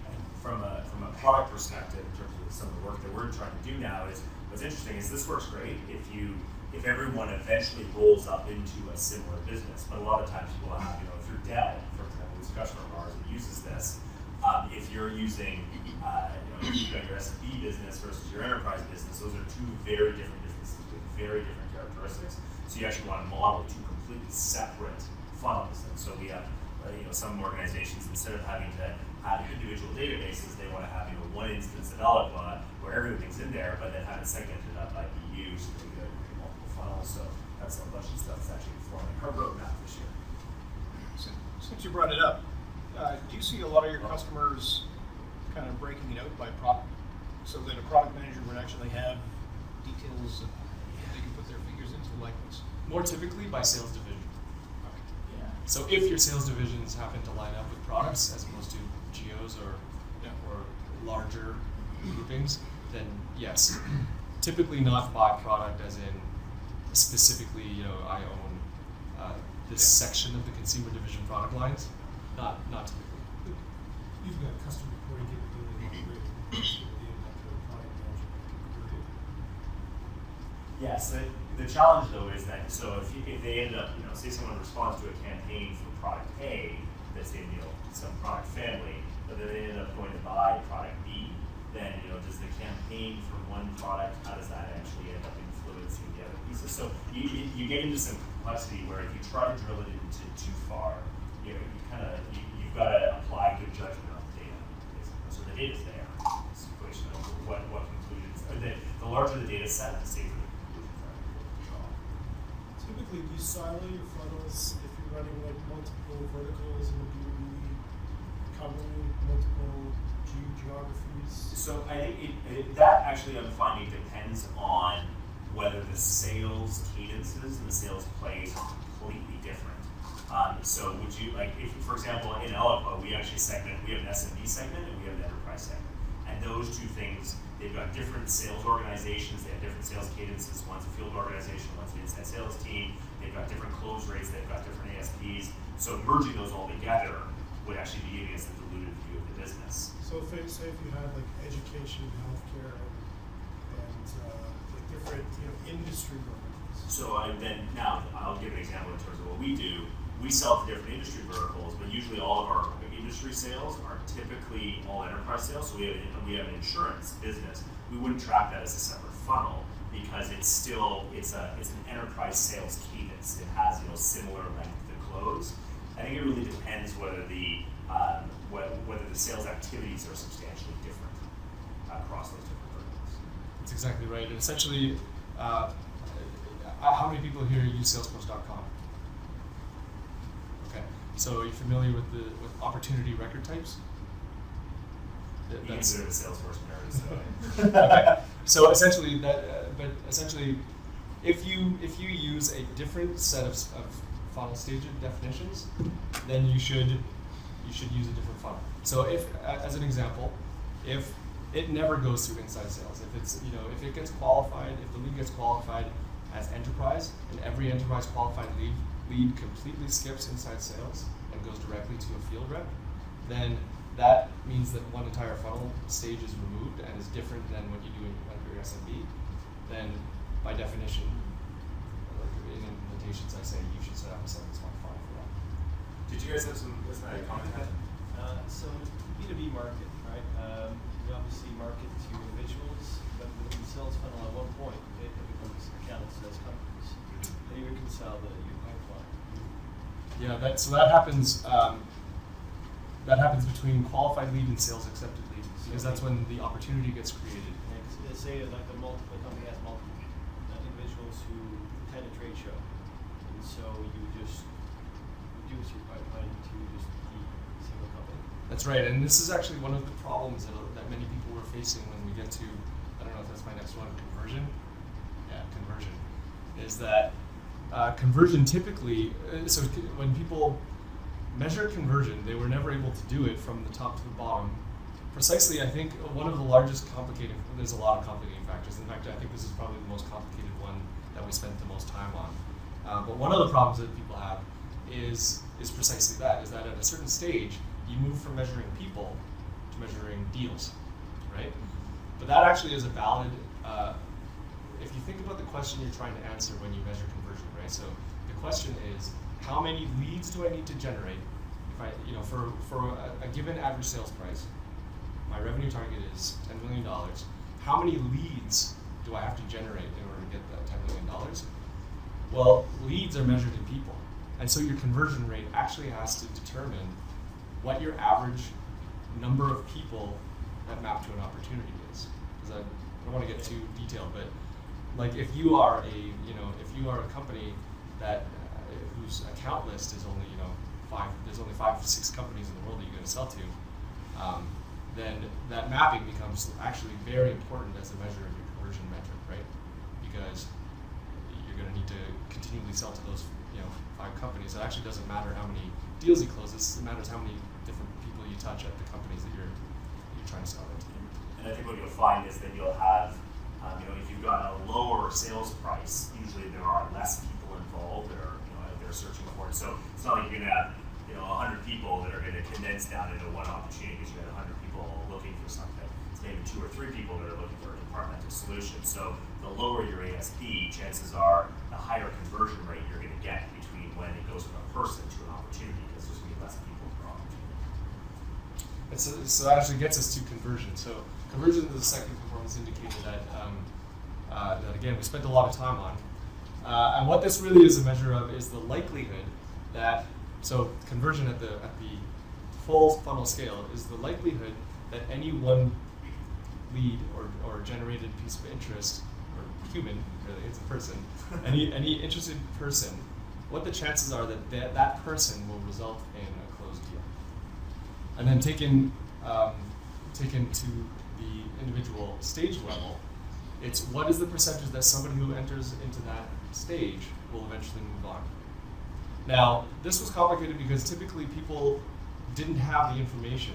And from a product perspective, in terms of some of the work that we're trying to do now, is what's interesting is this works great if everyone eventually rolls up into a similar business. But a lot of times people have, if you're Dell, for example, who's a customer of ours that uses this, if you're using, you've got your SMB business versus your enterprise business, those are two very different businesses with very different characteristics. So you actually want to model two completely separate funnels. And so we have, some organizations, instead of having to have individual databases, they want to have, one instance of Eloqua where everything's in there, but then have it segmented up by BU, so they get multiple funnels. So that's a bunch of stuff that's actually forming our roadmap this year. Since you brought it up, do you see a lot of your customers kind of breaking it out by product, so that a product manager would actually have details that they can put their figures into, like this? More typically by sales division. So if your sales divisions happen to line up with products as opposed to geos or larger groupings, then yes. Typically not by product, as in specifically, I own this section of the consumer division product lines. Not typically. You've got custom reporting capability already. Yes, the challenge though is that, so if they end up, say someone responds to a campaign for product A that's in, some product family, but then they end up going to buy product B, then, does the campaign for one product, how does that actually end up influencing the other pieces? So you get into some complexity where if you try to drill it into too far, you've got to apply good judgment on the data. So the data's there. It's a question of what conclusions. The larger the data set, the safer the conclusions are to draw. Typically, do you silo your funnels if you're running like multiple verticals and do you be covering multiple geographies? So I think that actually, I'm finding, depends on whether the sales cadences and the sales plays are completely different. So would you, if, for example, in Eloqua, we actually we have an SMB segment and we have an enterprise segment. And those two things, they've got different sales organizations, they have different sales cadences. One's a field organization, one's an inside sales team. They've got different close rates, they've got different ASPs. So merging those all together would actually be giving us a diluted view of the business. So say if you had like education, healthcare, and like different industry verticals. So now I'll give an example in terms of what we do. We sell to different industry verticals, but usually all of our industry sales are typically all enterprise sales. So we have an insurance business. We wouldn't track that as a separate funnel because it's an enterprise sales cadence. It has similar length to close. I think it really depends whether the sales activities are substantially different across those different verticals. That's exactly right. And essentially, how many people here use Salesforce.com? Okay, so are you familiar with opportunity record types? You consider the Salesforce nerd, so. Okay. So essentially, if you use a different set of funnel stage definitions, then you should use a different funnel. So if, as an example, if it never goes through inside sales, if it gets qualified, if the lead gets qualified as enterprise, and every enterprise qualified lead completely skips inside sales and goes directly to a field rep, then that means that one entire funnel stage is removed and is different than what you do under your SMB. then by definition, like in implementations, I say you should set up a 7-month funnel for that. Did you guys have some comment? So B2B market, right? We obviously market to individuals, but with the sales funnel at one point, it becomes account sales companies. Then you reconcile your pipeline. Yeah, that happens. That happens between qualified lead and sales accepted lead, because that's when the opportunity gets created. Say like a company has multiple individuals who attend a trade show, and so you just reduce your pipeline to just the single company. That's right, and this is actually one of the problems that many people were facing when we get to, I don't know if that's my next one, conversion. Yeah, conversion. Is that conversion typically, so when people measure conversion, they were never able to do it from the top to the bottom. Precisely, I think one of the largest complicating, there's a lot of complicating factors. In fact, I think this is probably the most complicated one that we spent the most time on. But one of the problems that people have is precisely that, is that at a certain stage, you move from measuring people to measuring deals, right? But that actually is a valid, if you think about the question you're trying to answer when you measure conversion, right? So the question is, how many leads do I need to generate if I, for a given average sales price? My revenue target is $10 million. How many leads do I have to generate in order to get that $10 million? Well, leads are measured in people. And so your conversion rate actually has to determine what your average number of people that map to an opportunity is. Because I don't want to get too detailed, but like if you are a company that whose account list is only, there's only 5 to 6 companies in the world that you're going to sell to, then that mapping becomes actually very important as a measure of your conversion metric, right? Because you're going to need to continually sell to those 5 companies. It actually doesn't matter how many deals you close, it matters how many different people you touch at the companies that you're trying to sell into. And I think what you'll find is that you'll have, if you've got a lower sales price, usually there are less people involved that are, they're searching for it. So it's not like you're going to have 100 people that are going to condense down into one opportunity because you got 100 people looking for something. It's maybe 2 or 3 people that are looking for a departmental solution. So the lower your ASP, chances are the higher conversion rate you're going to get between when it goes from a person to an opportunity, because there's going to be less people per opportunity. And so that actually gets us to conversion. So conversion is the second performance indicator that again we spent a lot of time on. And what this really is a measure of is the likelihood that, so conversion at the full funnel scale is the likelihood that any one lead or generated piece of interest, or human, really, it's a person, any interested person, what the chances are that that person will result in a closed deal. And then taken to the individual stage level, it's what is the percentage that somebody who enters into that stage will eventually move on. Now, this was complicated because typically people didn't have the information,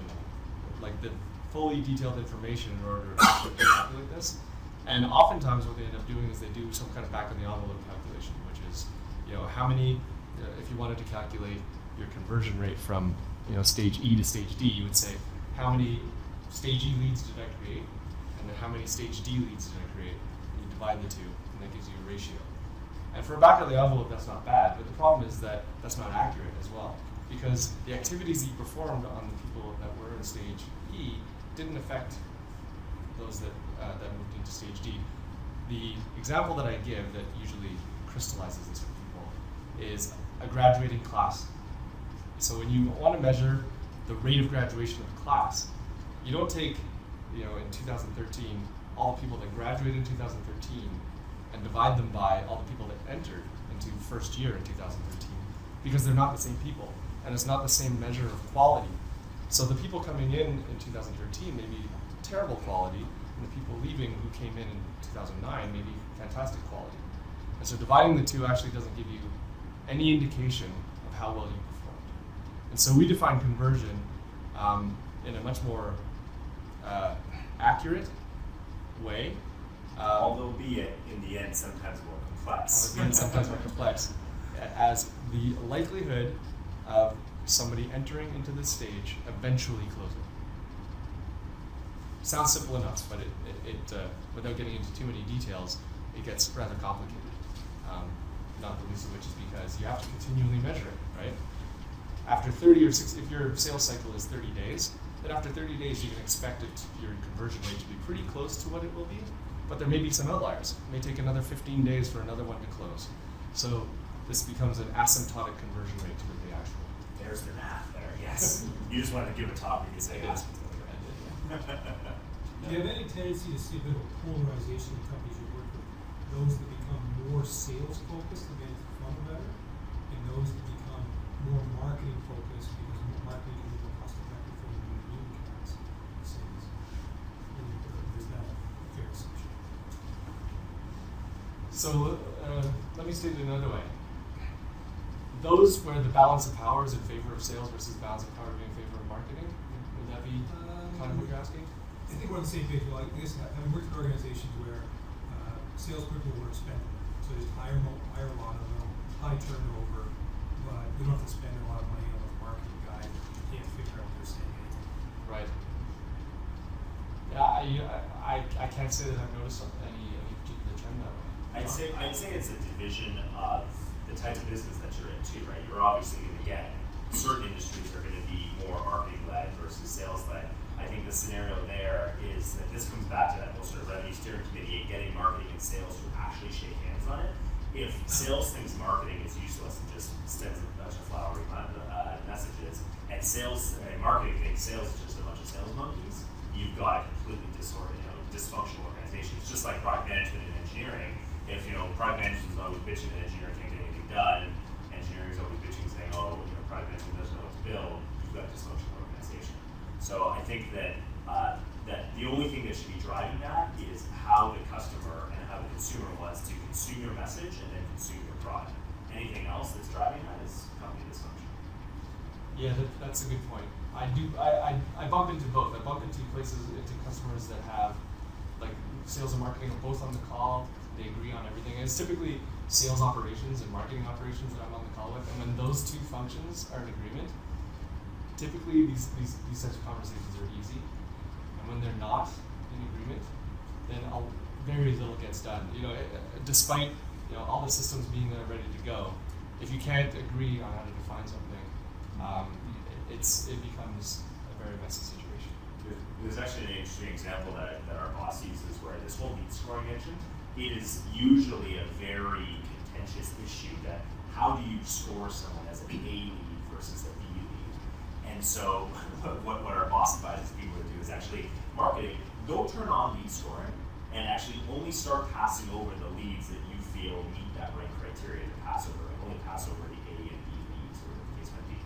like the fully detailed information in order to calculate this. And oftentimes what they end up doing is they do some kind of back of the envelope calculation, which is, how many, if you wanted to calculate your conversion rate from, stage E to stage D, you would say, how many stage E leads did I create? And then how many stage D leads did I create? And you divide the two, and that gives you a ratio. And for a back of the envelope, that's not bad, but the problem is that that's not accurate as well, because the activities that you performed on the people that were in stage E didn't affect those that moved into stage D. The example that I give that usually crystallizes this for people is a graduating class. So when you want to measure the rate of graduation of a class, you don't take, in 2013, all the people that graduated in 2013 and divide them by all the people that entered into first year in 2013, because they're not the same people, and it's not the same measure of quality. So the people coming in 2013 may be terrible quality, and the people leaving who came in 2009 may be fantastic quality. And so dividing the two actually doesn't give you any indication of how well you performed. And so we define conversion in a much more accurate way. Although be it in the end sometimes more complex. As the likelihood of somebody entering into this stage eventually closing. Sounds simple enough, but it without getting into too many details, it gets rather complicated. Not the least of which is because you have to continually measure it, right? After 30 or 60, if your sales cycle is 30 days, then after 30 days you can expect your conversion rate to be pretty close to what it will be, but there may be some outliers. It may take another 15 days for another one to close. So this becomes an asymptotic conversion rate to the actual. There's the math there, yes. You just wanted to give a talk and you say yes. Do you have any tendency to see a bit of polarization in companies you work with? Those that become more sales focused and manage the funnel better, and those that become more marketing focused because more marketing can be more cost effective for them than new accounts and sales. Is that a fair assumption? So let me state it another way. Those where the balance of power is in favor of sales versus the balance of power being in favor of marketing, would that be kind of what you're asking? I think we're on the same page. Like this, I've worked in organizations where salespeople weren't spending, so they just hire a lot of them, high turnover, but we don't have to spend a lot of money on those marketing guys. You can't figure out what they're saying anything. Right. Yeah, I can't say that I've noticed any particular trend that way. I'd say it's a division of the type of business that you're into, right? You're obviously going to get certain industries are going to be more marketing led versus sales led. I think the scenario there is that this comes back to that whole sort of revenue steering committee and getting marketing and sales to actually shake hands on it. If sales thinks marketing is useless and just sends a bunch of flowery messages, and marketing thinks sales is just a bunch of sales monkeys, you've got a completely dysfunctional organization. It's just like product management and engineering. If product management is always bitching that engineering can't get anything done, and engineering is always bitching saying, product management doesn't know what to build, you've got a dysfunctional organization. So I think that that the only thing that should be driving that is how the customer and how the consumer wants to consume your message and then consume your product. Anything else that's driving that is company dysfunction. Yeah, that's a good point. I bump into both. I bump into customers that have like sales and marketing are both on the call. They agree on everything. And it's typically sales operations and marketing operations that I'm on the call with. And when those two functions are in agreement, typically these types of conversations are easy. And when they're not in agreement, then very little gets done. Despite all the systems being there ready to go, if you can't agree on how to define something, it becomes a very messy situation. There's actually an interesting example that our boss uses where this whole lead scoring engine is usually a very contentious issue that how do you score someone as an A lead versus a B lead? And so what our boss advises people to do is actually marketing, go turn on lead scoring and actually only start passing over the leads that you feel meet that right criteria to pass over, and only pass over the A and B leads, or the case might be.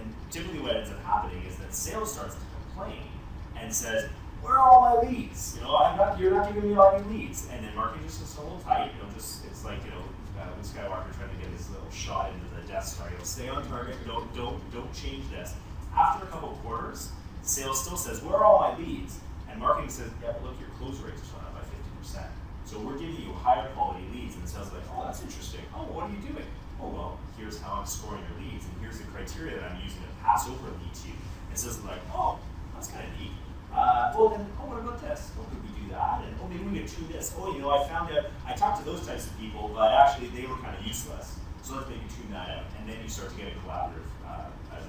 And typically what ends up happening is that sales starts to complain and says, where are all my leads? You're not giving me all your leads. And then marketing just is a little tight. It's like Luke Skywalker trying to get his little shot into the Death Star. Stay on target. Don't change this. After a couple of quarters, sales still says, where are all my leads? And marketing says, yeah, but look, your close rates are up by 50%. So we're giving you higher quality leads. And the sales are like, oh, that's interesting. Oh, what are you doing? Oh, well, here's how I'm scoring your leads, and here's the criteria that I'm using to pass over a lead to you. And sales are like, oh, that's kind of neat. Well then, what about this? Oh, could we do that? And maybe we could tune this. I found out, I talked to those types of people, but actually they were kind of useless. So let's maybe tune that out. And then you start to get a collaborative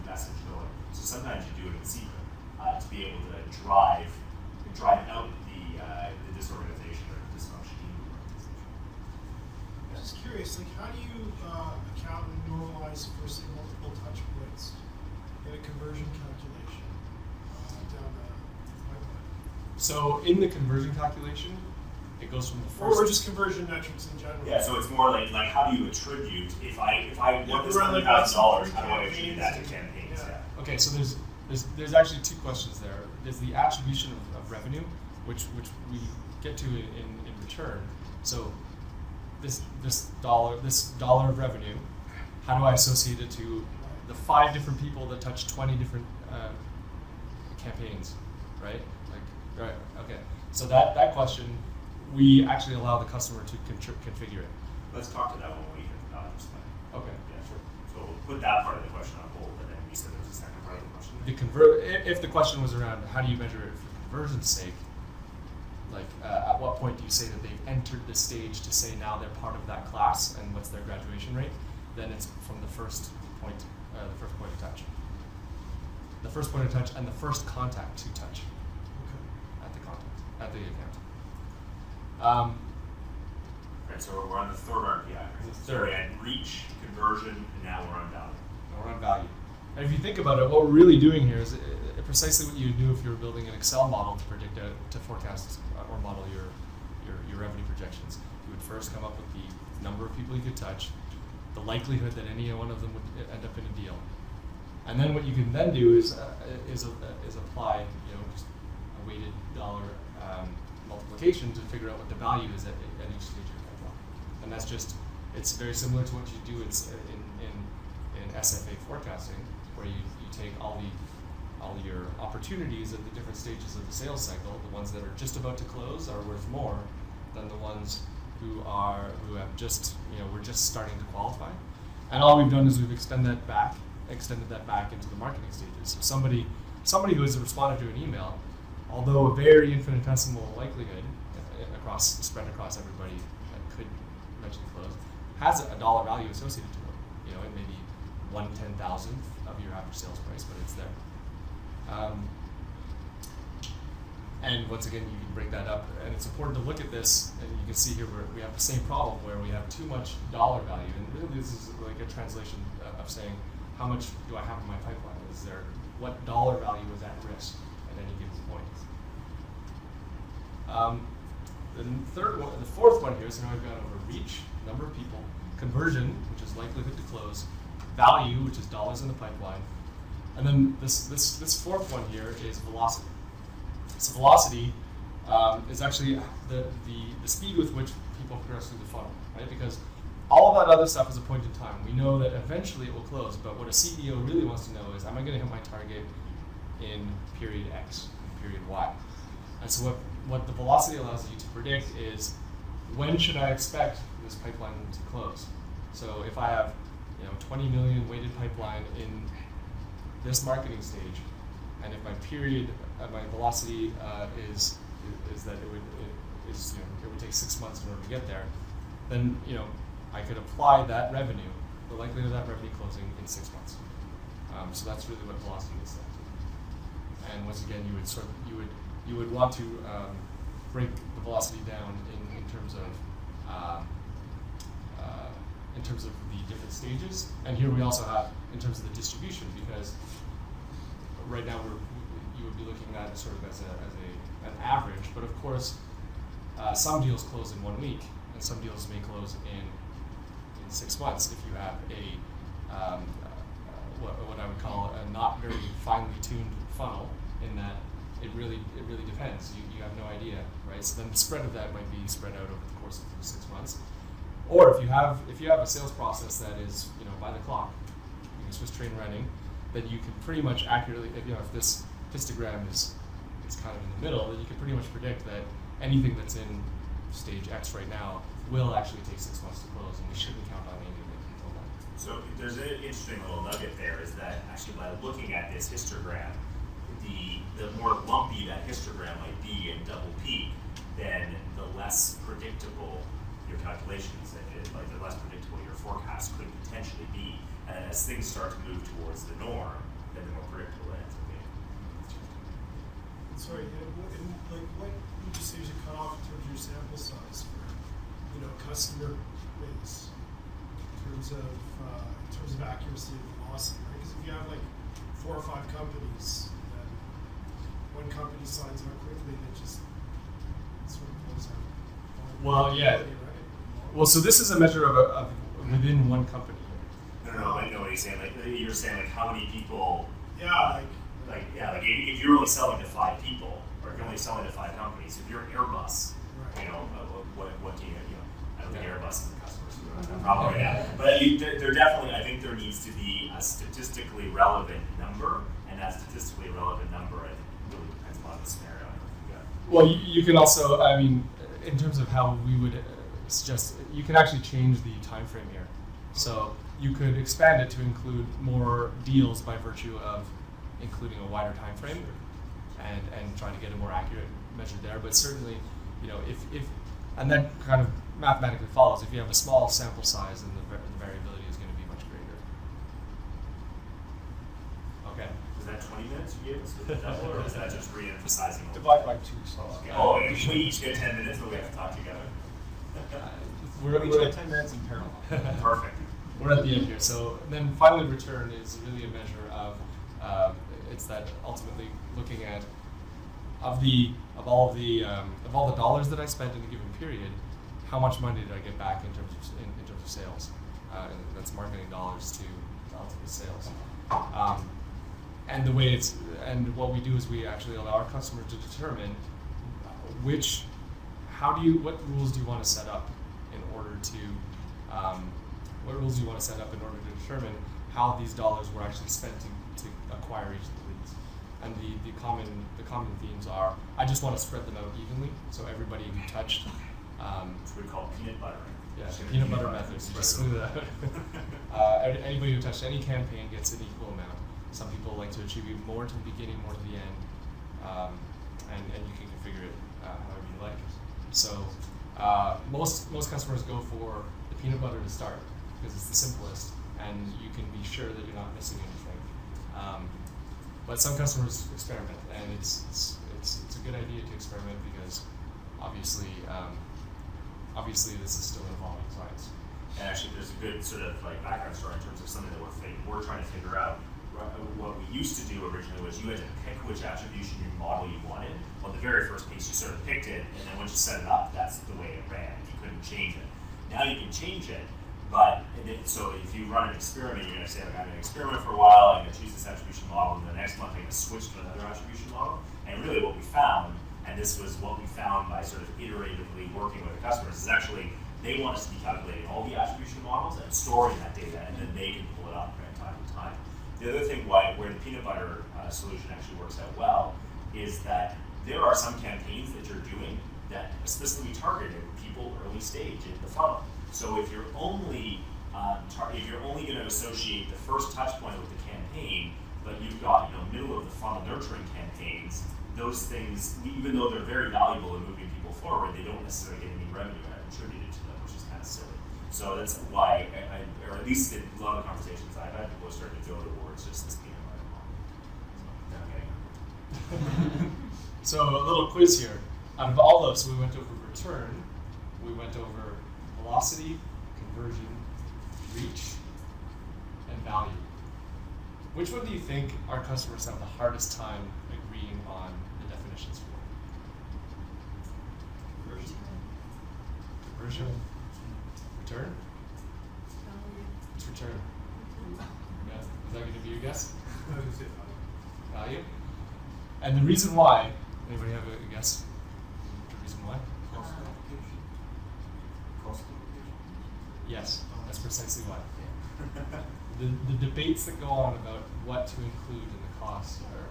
message going. So sometimes you do it in secret to be able to drive out the disorganization or the dysfunction in the organization. I'm just curious, how do you account and normalize for, say, multiple touch points in a conversion calculation down the pipeline? So in the conversion calculation, it goes from the first. Or just conversion metrics in general. Yeah, so it's more like how do you attribute if I want this $100,000, how do I attribute that to campaigns? Yeah. Okay, so there's actually two questions there. There's the attribution of revenue, which we get to in return. So this dollar of revenue, how do I associate it to the 5 different people that touch 20 different campaigns, right? Right. Okay. So that question, we actually allow the customer to configure it. Let's talk to that one when we hit the values plan. Okay. Yeah, sure. So we'll put that part of the question on hold, and then we said there's a second part of the question. If the question was around how do you measure it for conversion's sake, at what point do you say that they've entered the stage to say now they're part of that class and what's their graduation rate? Then it's from the first point of touch. The first point of touch and the first contact to touch at the account. Right, so we're on the third RPI. So we had reach, conversion, and now we're on value. Or on value. And if you think about it, what we're really doing here is precisely what you would do if you were building an Excel model to predict, to forecast or model your revenue projections. You would first come up with the number of people you could touch, the likelihood that any one of them would end up in a deal, and then what you can then do is apply just a weighted dollar multiplication to figure out what the value is at each stage of your pipeline. And that's just, it's very similar to what you do in SFA forecasting, where you take all your opportunities at the different stages of the sales cycle. The ones that are just about to close are worth more than the ones who have just, we're just starting to qualify. And all we've done is we've extended that back into the marketing stages. So somebody who has responded to an email, although a very infinitesimal likelihood spread across everybody that could eventually close, has a dollar value associated to it. It may be 1/10,000th of your average sales price, but it's there. And once again, you can break that up, and it's important to look at this, and you can see here where we have the same problem where we have too much dollar value, and really this is like a translation of saying, how much do I have in my pipeline? What dollar value is at risk at any given point? The fourth one here, so now we've gone over reach, number of people, conversion, which is likelihood to close, value, which is dollars in the pipeline, and then this fourth one here is velocity. So velocity is actually the speed with which people progress through the funnel, right? Because all of that other stuff is a point in time. We know that eventually it will close, but what a CEO really wants to know is, am I going to hit my target in period X, in period Y? And so what the velocity allows you to predict is, when should I expect this pipeline to close? So if I have 20 million weighted pipeline in this marketing stage, and if my my velocity is that it would take 6 months in order to get there, then I could apply that revenue, the likelihood of that revenue closing in 6 months. So that's really what velocity is set to. And once again, you would want to break the velocity down in terms of the different stages. And here we also have in terms of the distribution, because right now you would be looking at it sort of as an average, but of course some deals close in 1 week, and some deals may close in 6 months if you have what I would call a not very finely tuned funnel, in that it really depends. You have no idea, right? So then the spread of that might be spread out over the course of 6 months. Or if you have a sales process that is by the clock, Swiss train running, then you can pretty much accurately, if this histogram is kind of in the middle, then you can pretty much predict that anything that's in stage X right now will actually take 6 months to close, and we shouldn't count on anything until then. So there's an interesting little nugget there, is that actually by looking at this histogram, the more lumpy that histogram might be in double peak, then the less predictable your calculations, like the less predictable your forecast could potentially be. And as things start to move towards the norm, then the more predictable it ends up being. Sorry, what would you say is your cutoff in terms of your sample size for, customer base, in terms of accuracy and velocity, right? Because if you have 4 or 5 companies, then one company signs on quickly, and it just sort of blows out. Well, yeah. Right? Well, so this is a measure of within one company. No, I know what he's saying. You're saying how many people. Yeah, if you're only selling to 5 people, or if you're only selling to 5 companies, if you're Airbus, right. What do you I don't think Airbus is a customer, so we don't have that problem right now. But there definitely, I think there needs to be a statistically relevant number, and that statistically relevant number, I think, really depends upon the scenario. Well, you can also, in terms of how we would suggest, you can actually change the time frame here. So you could expand it to include more deals by virtue of including a wider time frame, and trying to get a more accurate measure there. But certainly, if and that kind of mathematically follows. If you have a small sample size, then the variability is going to be much greater. Okay. Was that 20 minutes you gave us with the double, or is that just re-emphasizing? Divide by 2. So. Okay. Oh, we each get 10 minutes, but we have to talk together. We're each at get 10 minutes in parallel. Perfect. We're at the end here. So then finally return is really a measure of, it's that ultimately looking at of all the dollars that I spent in a given period, how much money did I get back in terms of sales? And that's marketing dollars to ultimate sales. And the way what we do is we actually allow our customer to determine what rules do you want to set up in order to determine how these dollars were actually spent to acquire each of the leads. And the common themes are, I just want to spread them out evenly, so everybody who touched. Which we call peanut butter. Yeah, the peanut butter method. Just smooth it out. Anybody who touched any campaign gets an equal amount. Some people like to attribute more to the beginning, more to the end, and you can configure it however you like. So most customers go for the peanut butter to start because it's the simplest, and you can be sure that you're not missing anything. But some customers experiment, and it's a good idea to experiment because obviously this is still an evolving science. And actually, there's a good sort of like background story in terms of something that we're trying to figure out. What we used to do originally was you had to pick which attribution your model you wanted. On the very first piece, you sort of picked it, and then once you set it up, that's the way it ran. You couldn't change it. Now you can change it, but so if you run an experiment, you're going to say, like, I'm going to experiment for a while, I'm going to choose this attribution model, and the next month I'm going to switch to another attribution model. And really what we found, and this was what we found by sort of iteratively working with the customers, is actually they want us to be calculating all the attribution models and storing that data, and then they can pull it up from time to time. The other thing where the peanut butter solution actually works out well is that there are some campaigns that you're doing that specifically targeted people early stage in the funnel. So if you're only going to associate the first touch point with the campaign, but you've got middle of the funnel nurturing campaigns, those things, even though they're very valuable in moving people forward, they don't necessarily get any revenue attributed to them, which is kind of silly. So that's why, or at least in a lot of the conversations I've had, people are starting to go towards just this peanut butter model. So a little quiz here. Out of all those, we went over return, we went over velocity, conversion, reach, and value. Which one do you think our customers have the hardest time agreeing on the definitions for? Conversion. Return? It's return. Yeah. Is that going to be your guess? I would say Value? And the reason why, anybody have a guess? The reason why? cost allocation. Cost allocation. Yes, that's precisely why. The debates that go on about what to include in the cost are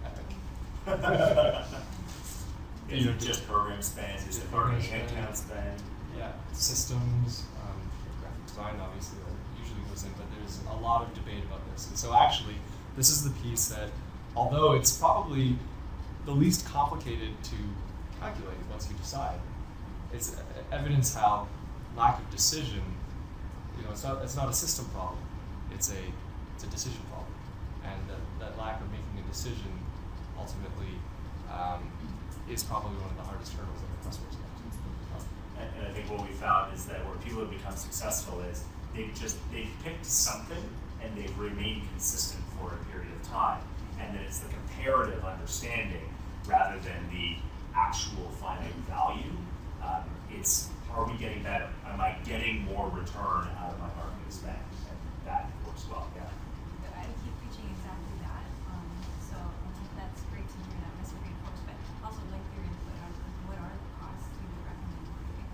epic. Is it just program spend? Is it program marketing spend? headcount spend? Yeah, systems, graphic design obviously usually goes in, but there's a lot of debate about this. And so actually, this is the piece that, although it's probably the least complicated to calculate once you decide, it's evidence how lack of decision, it's not a system problem, it's a decision problem. And that lack of making a decision ultimately is probably one of the hardest hurdles that our customers have to overcome. And I think what we found is that where people have become successful is they've picked something and they've remained consistent for a period of time. And then it's the comparative understanding rather than the actual finite value. It's, are we getting better? Am I getting more return out of my marketing spend? And that works well, yeah. I keep preaching exactly that. So that's great to hear that message reinforced, but also like your input on what are the costs you would recommend marketing?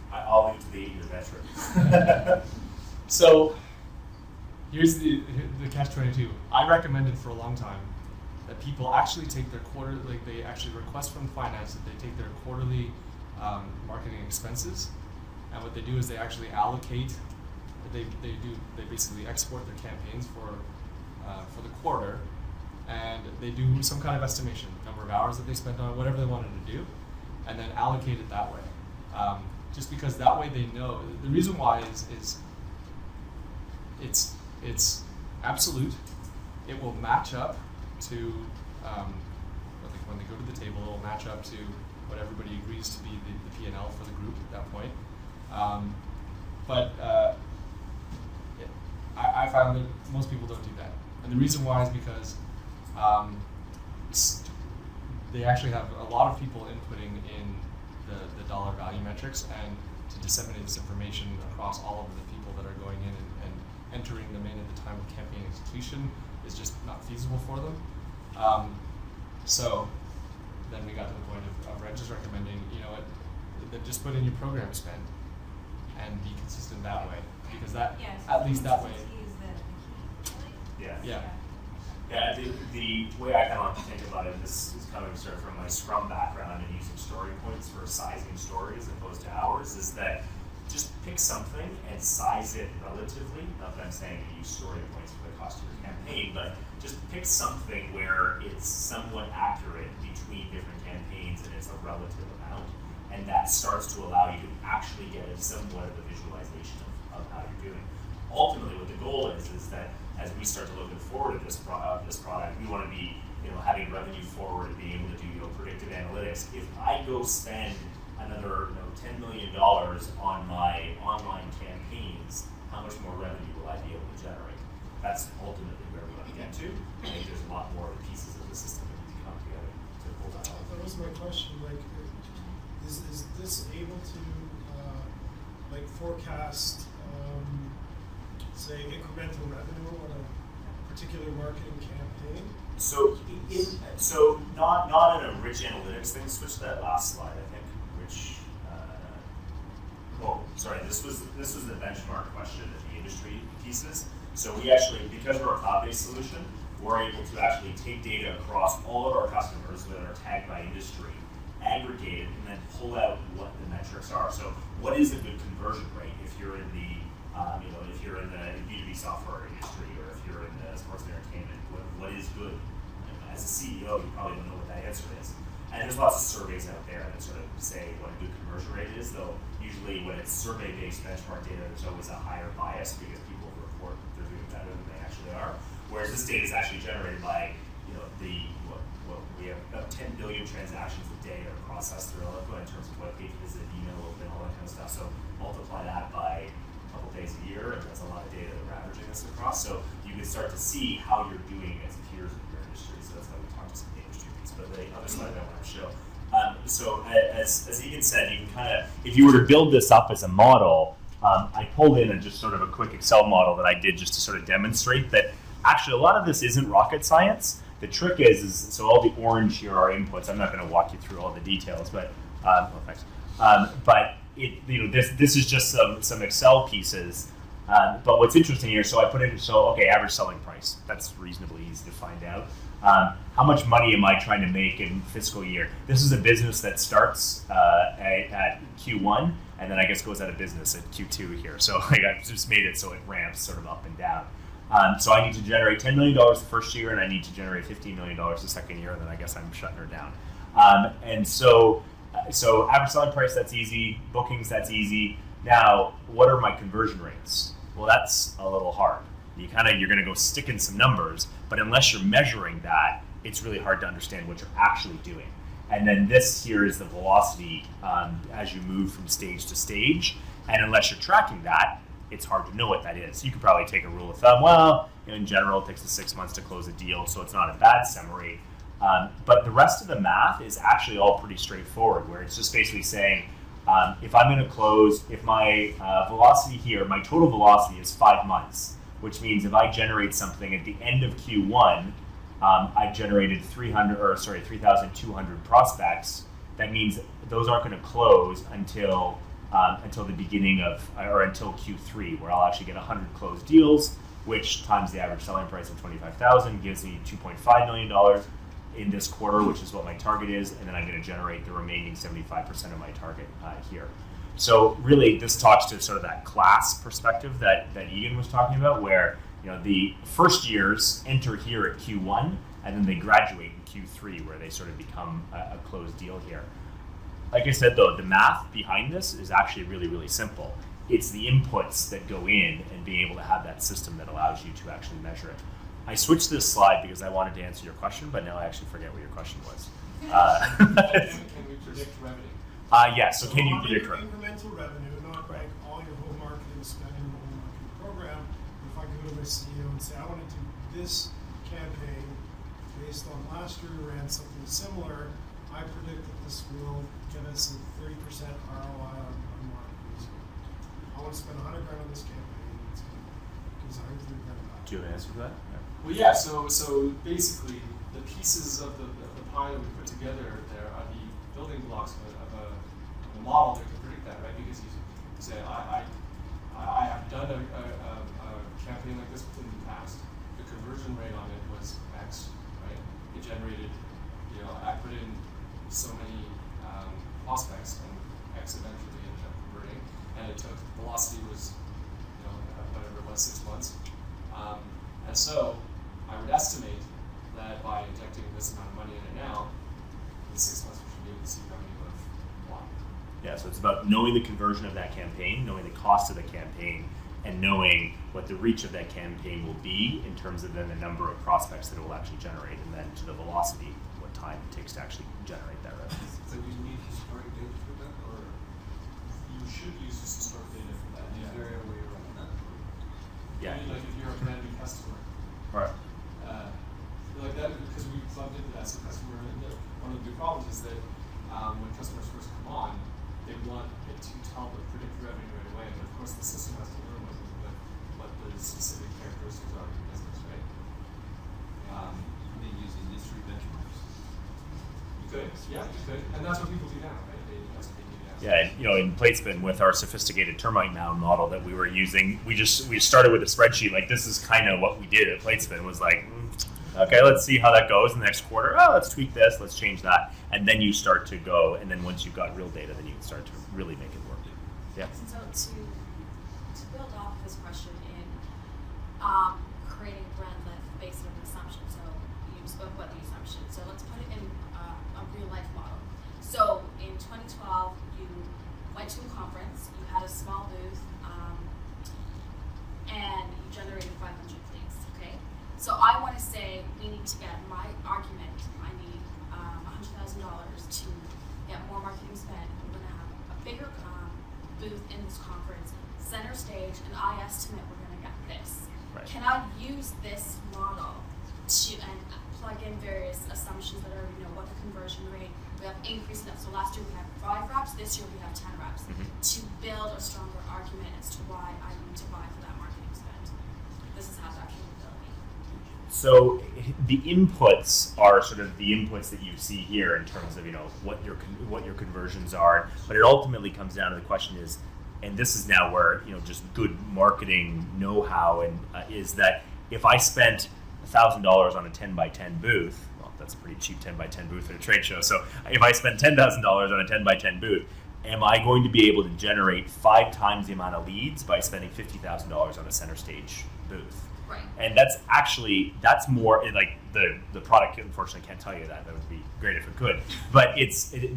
I'll leave it to the veterans. So here's the catch-22. I recommended for a long time that people actually take their they actually request from finance that they take their quarterly marketing expenses, and what they do is they actually allocate. They basically export their campaigns for the quarter, and they do some kind of estimation, number of hours that they spent on it, whatever they wanted to do, and then allocate it that way. Just because that way they know. The reason why is it's absolute. It will match up to when they go to the table. It will match up to what everybody agrees to be the P&L for the group at that point. I found that most people don't do that, and the reason why is because they actually have a lot of people inputting in the dollar value metrics, and to disseminate this information across all of the people that are going in and entering them in at the time of campaign execution is just not feasible for them. So then we got to the point of Reg just recommending, just put in your program spend and be consistent that way, because that at least that way. Yeah. The way I kind of like to think about it, this is coming sort of from my Scrum background and using story points for sizing stories as opposed to hours, is that just pick something and size it relatively. Not that I'm saying you use story points for the cost of your campaign, but just pick something where it's somewhat accurate between different campaigns and it's a relative amount. And that starts to allow you to actually get somewhat of a visualization of how you're doing. Ultimately, what the goal is that as we start to look forward to this product, we want to be, having revenue forward and being able to do, predictive analytics. If I go spend another, $10 million on my online campaigns, how much more revenue will I be able to generate? That's ultimately where we want to get to. I think there's a lot more of the pieces of the system that need to come together to pull that off. That was my question. Is this able to forecast, say, incremental revenue on a particular marketing campaign? So not an rich analytics thing. Switch to that last slide, I think. Which, this was the benchmark question of the industry pieces. So we actually, because we're a cloud-based solution, we're able to actually take data across all of our customers that are tagged by industry, aggregate it, and then pull out what the metrics are. So what is a good conversion rate if you're in the if you're in the B2B software industry, or if you're in the sports and entertainment, what is good? As a CEO, you probably don't know what that answer is. And there's lots of surveys out there that sort of say what a good conversion rate is, though usually when it's survey-based benchmark data, there's always a higher bias because people report they're doing better than they actually are. Whereas this data is actually generated by, we have about 10 billion transactions a day that are processed through Eloqua in terms of web page visit, email open, all that kind of stuff. So multiply that by a couple days a year, and that's a lot of data that we're averaging this across. So you can start to see how you're doing as peers in your industry. So that's how we talk to some of the industry piece. But the other slide I want to show. So as Egan said, you can kind of, if you were to build this up as a model, I pulled in just sort of a quick Excel model that I did just to sort of demonstrate that actually a lot of this isn't rocket science. The trick is so all the orange here are inputs. I'm not going to walk you through all the details, but thanks. But this is just some Excel pieces. But what's interesting here, so I put in average selling price. That's reasonably easy to find out. How much money am I trying to make in fiscal year? This is a business that starts at Q1 and then I guess goes out of business at Q2 here. So I've just made it so it ramps sort of up and down. So I need to generate $10 million the first year, and I need to generate $15 million the second year, and then I guess I'm shutting her down. And so average selling price, that's easy. Bookings, that's easy. Now, what are my conversion rates? Well, that's a little hard. You're going to go stick in some numbers, but unless you're measuring that, it's really hard to understand what you're actually doing. And then this here is the velocity as you move from stage to stage. And unless you're tracking that, it's hard to know what that is. You could probably take a rule of thumb. Well, in general, it takes us 6 months to close a deal, so it's not a bad summary. But the rest of the math is actually all pretty straightforward, where it's just basically saying, if I'm going to close, if my velocity here, my total velocity is 5 months, which means if I generate something at the end of Q1, I've generated 3,200 prospects. That means those aren't going to close until the beginning until Q3, where I'll actually get 100 closed deals, which times the average selling price of $25,000 gives me $2.5 million in this quarter, which is what my target is, and then I'm going to generate the remaining 75% of my target here. So really, this talks to sort of that class perspective that Egan was talking about, where the first years enter here at Q1, and then they graduate in Q3, where they sort of become a closed deal here. like I said though, the math behind this is actually really, really simple. It's the inputs that go in and being able to have that system that allows you to actually measure it. I switched this slide because I wanted to answer your question, but now I actually forget what your question was. Can we predict revenue? Yeah, so can you predict revenue? Incremental revenue, not like all your whole marketing spend in the whole marketing program. If I go to my CEO and say, I want to do this campaign based on last year we ran something similar, I predict that this will get us a 30% ROI on marketing. So I want to spend $100 grand on this campaign. It's going to give us $130 grand back. Do you have an answer for that? Well, yeah. So basically, the pieces of the pie that we put together there are the building blocks of a model that can predict that, right? Because you say, I have done a campaign like this in the past. The conversion rate on it was X, right? It generated, I put in so many prospects, and X eventually ended up converting, and it took velocity was, whatever it was, 6 months, and so I would estimate that by injecting this amount of money in it now, in 6 months we should be able to see revenue of Y. Yeah, so it's about knowing the conversion of that campaign, knowing the cost of the campaign, and knowing what the reach of that campaign will be in terms of then the number of prospects that it will actually generate, and then to the velocity, what time it takes to actually generate that revenue. So you need historic data for that, or You should use this historic data for that. is there a way around that? Yeah. Like if you're a brand new customer, Right. like that, because we plugged into that. So one of the big problems is that when customers first come on, they want it to predict revenue right away. But of course, the system has to learn what the specific characteristics are of your business, right? They use industry benchmarks. You could, yeah, you could, and that's what people do now, right? That's what they do now. Yeah, and, in Platespin with our sophisticated termite mound model that we were using, we started with a spreadsheet. Like, this is kind of what we did at Platespin, was like, okay, let's see how that goes in the next quarter. Oh, let's tweak this, let's change that. And then you start to go, and then once you've got real data, then you can start to really make it work. Yeah. So to build off this question in creating brand lift based on an assumption. So you spoke about the assumption. So let's put it in a real life model. So in 2012, you went to a conference, you had a small booth, and you generated 500 leads. Okay. So I want to say we need to get my argument. I need $100,000 to get more marketing spend. We're going to have a bigger booth in this conference, center stage, and I estimate we're going to get this. Right. Can I use this model and plug in various assumptions that are, what the conversion rate, we have increased it. So last year we had 5 reps, this year we have 10 reps, to build a stronger argument as to why I need to buy for that marketing spend. This is how that capability. So the inputs are sort of the inputs that you see here in terms of what your conversions are, but it ultimately comes down to the question is, and this is now where just good marketing know-how and is that if I spent $1,000 on a 10x10 booth, well, that's a pretty cheap 10x10 booth at a trade show. So if I spend $10,000 on a 10x10 booth, am I going to be able to generate 5 times the amount of leads by spending $50,000 on a center stage booth? Right. And that's more like the product. Unfortunately, can't tell you that. That would be great if it could. But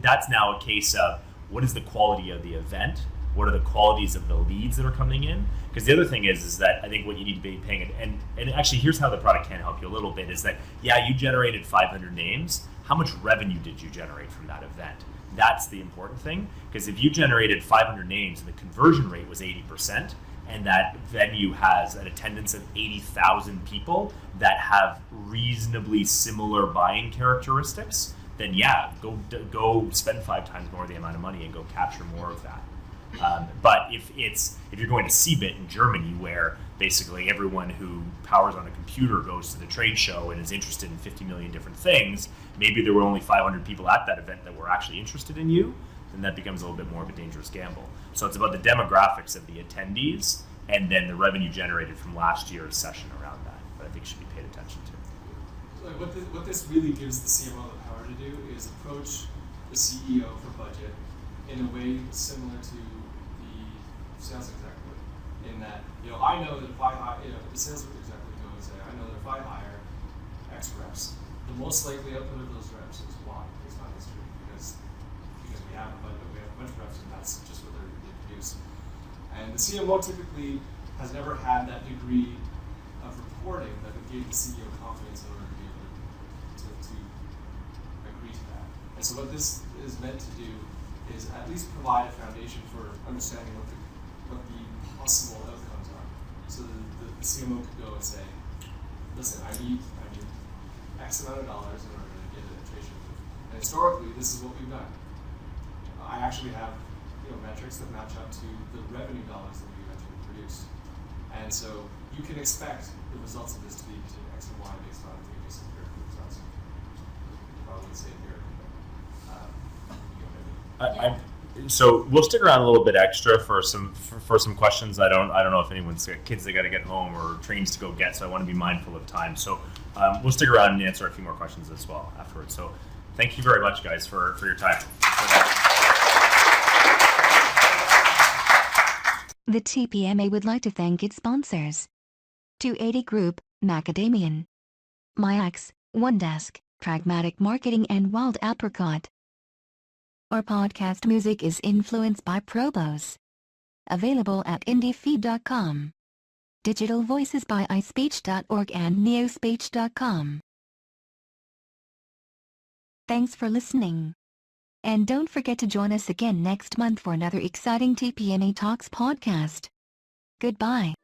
that's now a case of what is the quality of the event? What are the qualities of the leads that are coming in? Because the other thing is that I think what you need to be paying and actually here's how the product can help you a little bit is that you generated 500 names. How much revenue did you generate from that event? That's the important thing, because if you generated 500 names and the conversion rate was 80%, and that venue has an attendance of 80,000 people that have reasonably similar buying characteristics, then go spend 5 times more the amount of money and go capture more of that. But if you're going to CeBIT in Germany, where basically everyone who powers on a computer goes to the trade show and is interested in 50 million different things, maybe there were only 500 people at that event that were actually interested in you, then that becomes a little bit more of a dangerous gamble. So it's about the demographics of the attendees and then the revenue generated from last year's session around that. But I think should be paid attention to. Like what this really gives the CMO the power to do is approach the CEO for budget in a way similar to the sales exec would. In that, I know that if I hire, the sales exec would go and say, I know that if I hire X reps, the most likely output of those reps is Y based on history because we have a budget, we have a bunch of reps, and that's just what they produce. And the CMO typically has never had that degree of reporting that would give the CEO confidence in order to be able to agree to that. And so what this is meant to do is at least provide a foundation for understanding what the possible outcomes are. So the CMO could go and say, listen, I need X amount of dollars in order to get a trade show booth. And historically, this is what we've done. I actually have metrics that match up to the revenue dollars that we've actually produced. And so you can expect the results of this to be to X and Y based on previous empirical results. I wouldn't say empirical, but So we'll stick around a little bit extra for some questions. I don't know if anyone's got kids they got to get home or trains to go get, so I want to be mindful of time. So we'll stick around and answer a few more questions as well afterwards. So thank you very much, guys, for your time. The TPMA would like to thank its sponsors: 280 Group, Macadamian, MyX, OneDesk, Pragmatic Marketing, and Wild Apricot. Our podcast music is influenced by Probos. Available at indiefeed.com. Digital voices by iSpeech.org and neospeech.com. Thanks for listening. And don't forget to join us again next month for another exciting TPMA Talks podcast. Goodbye.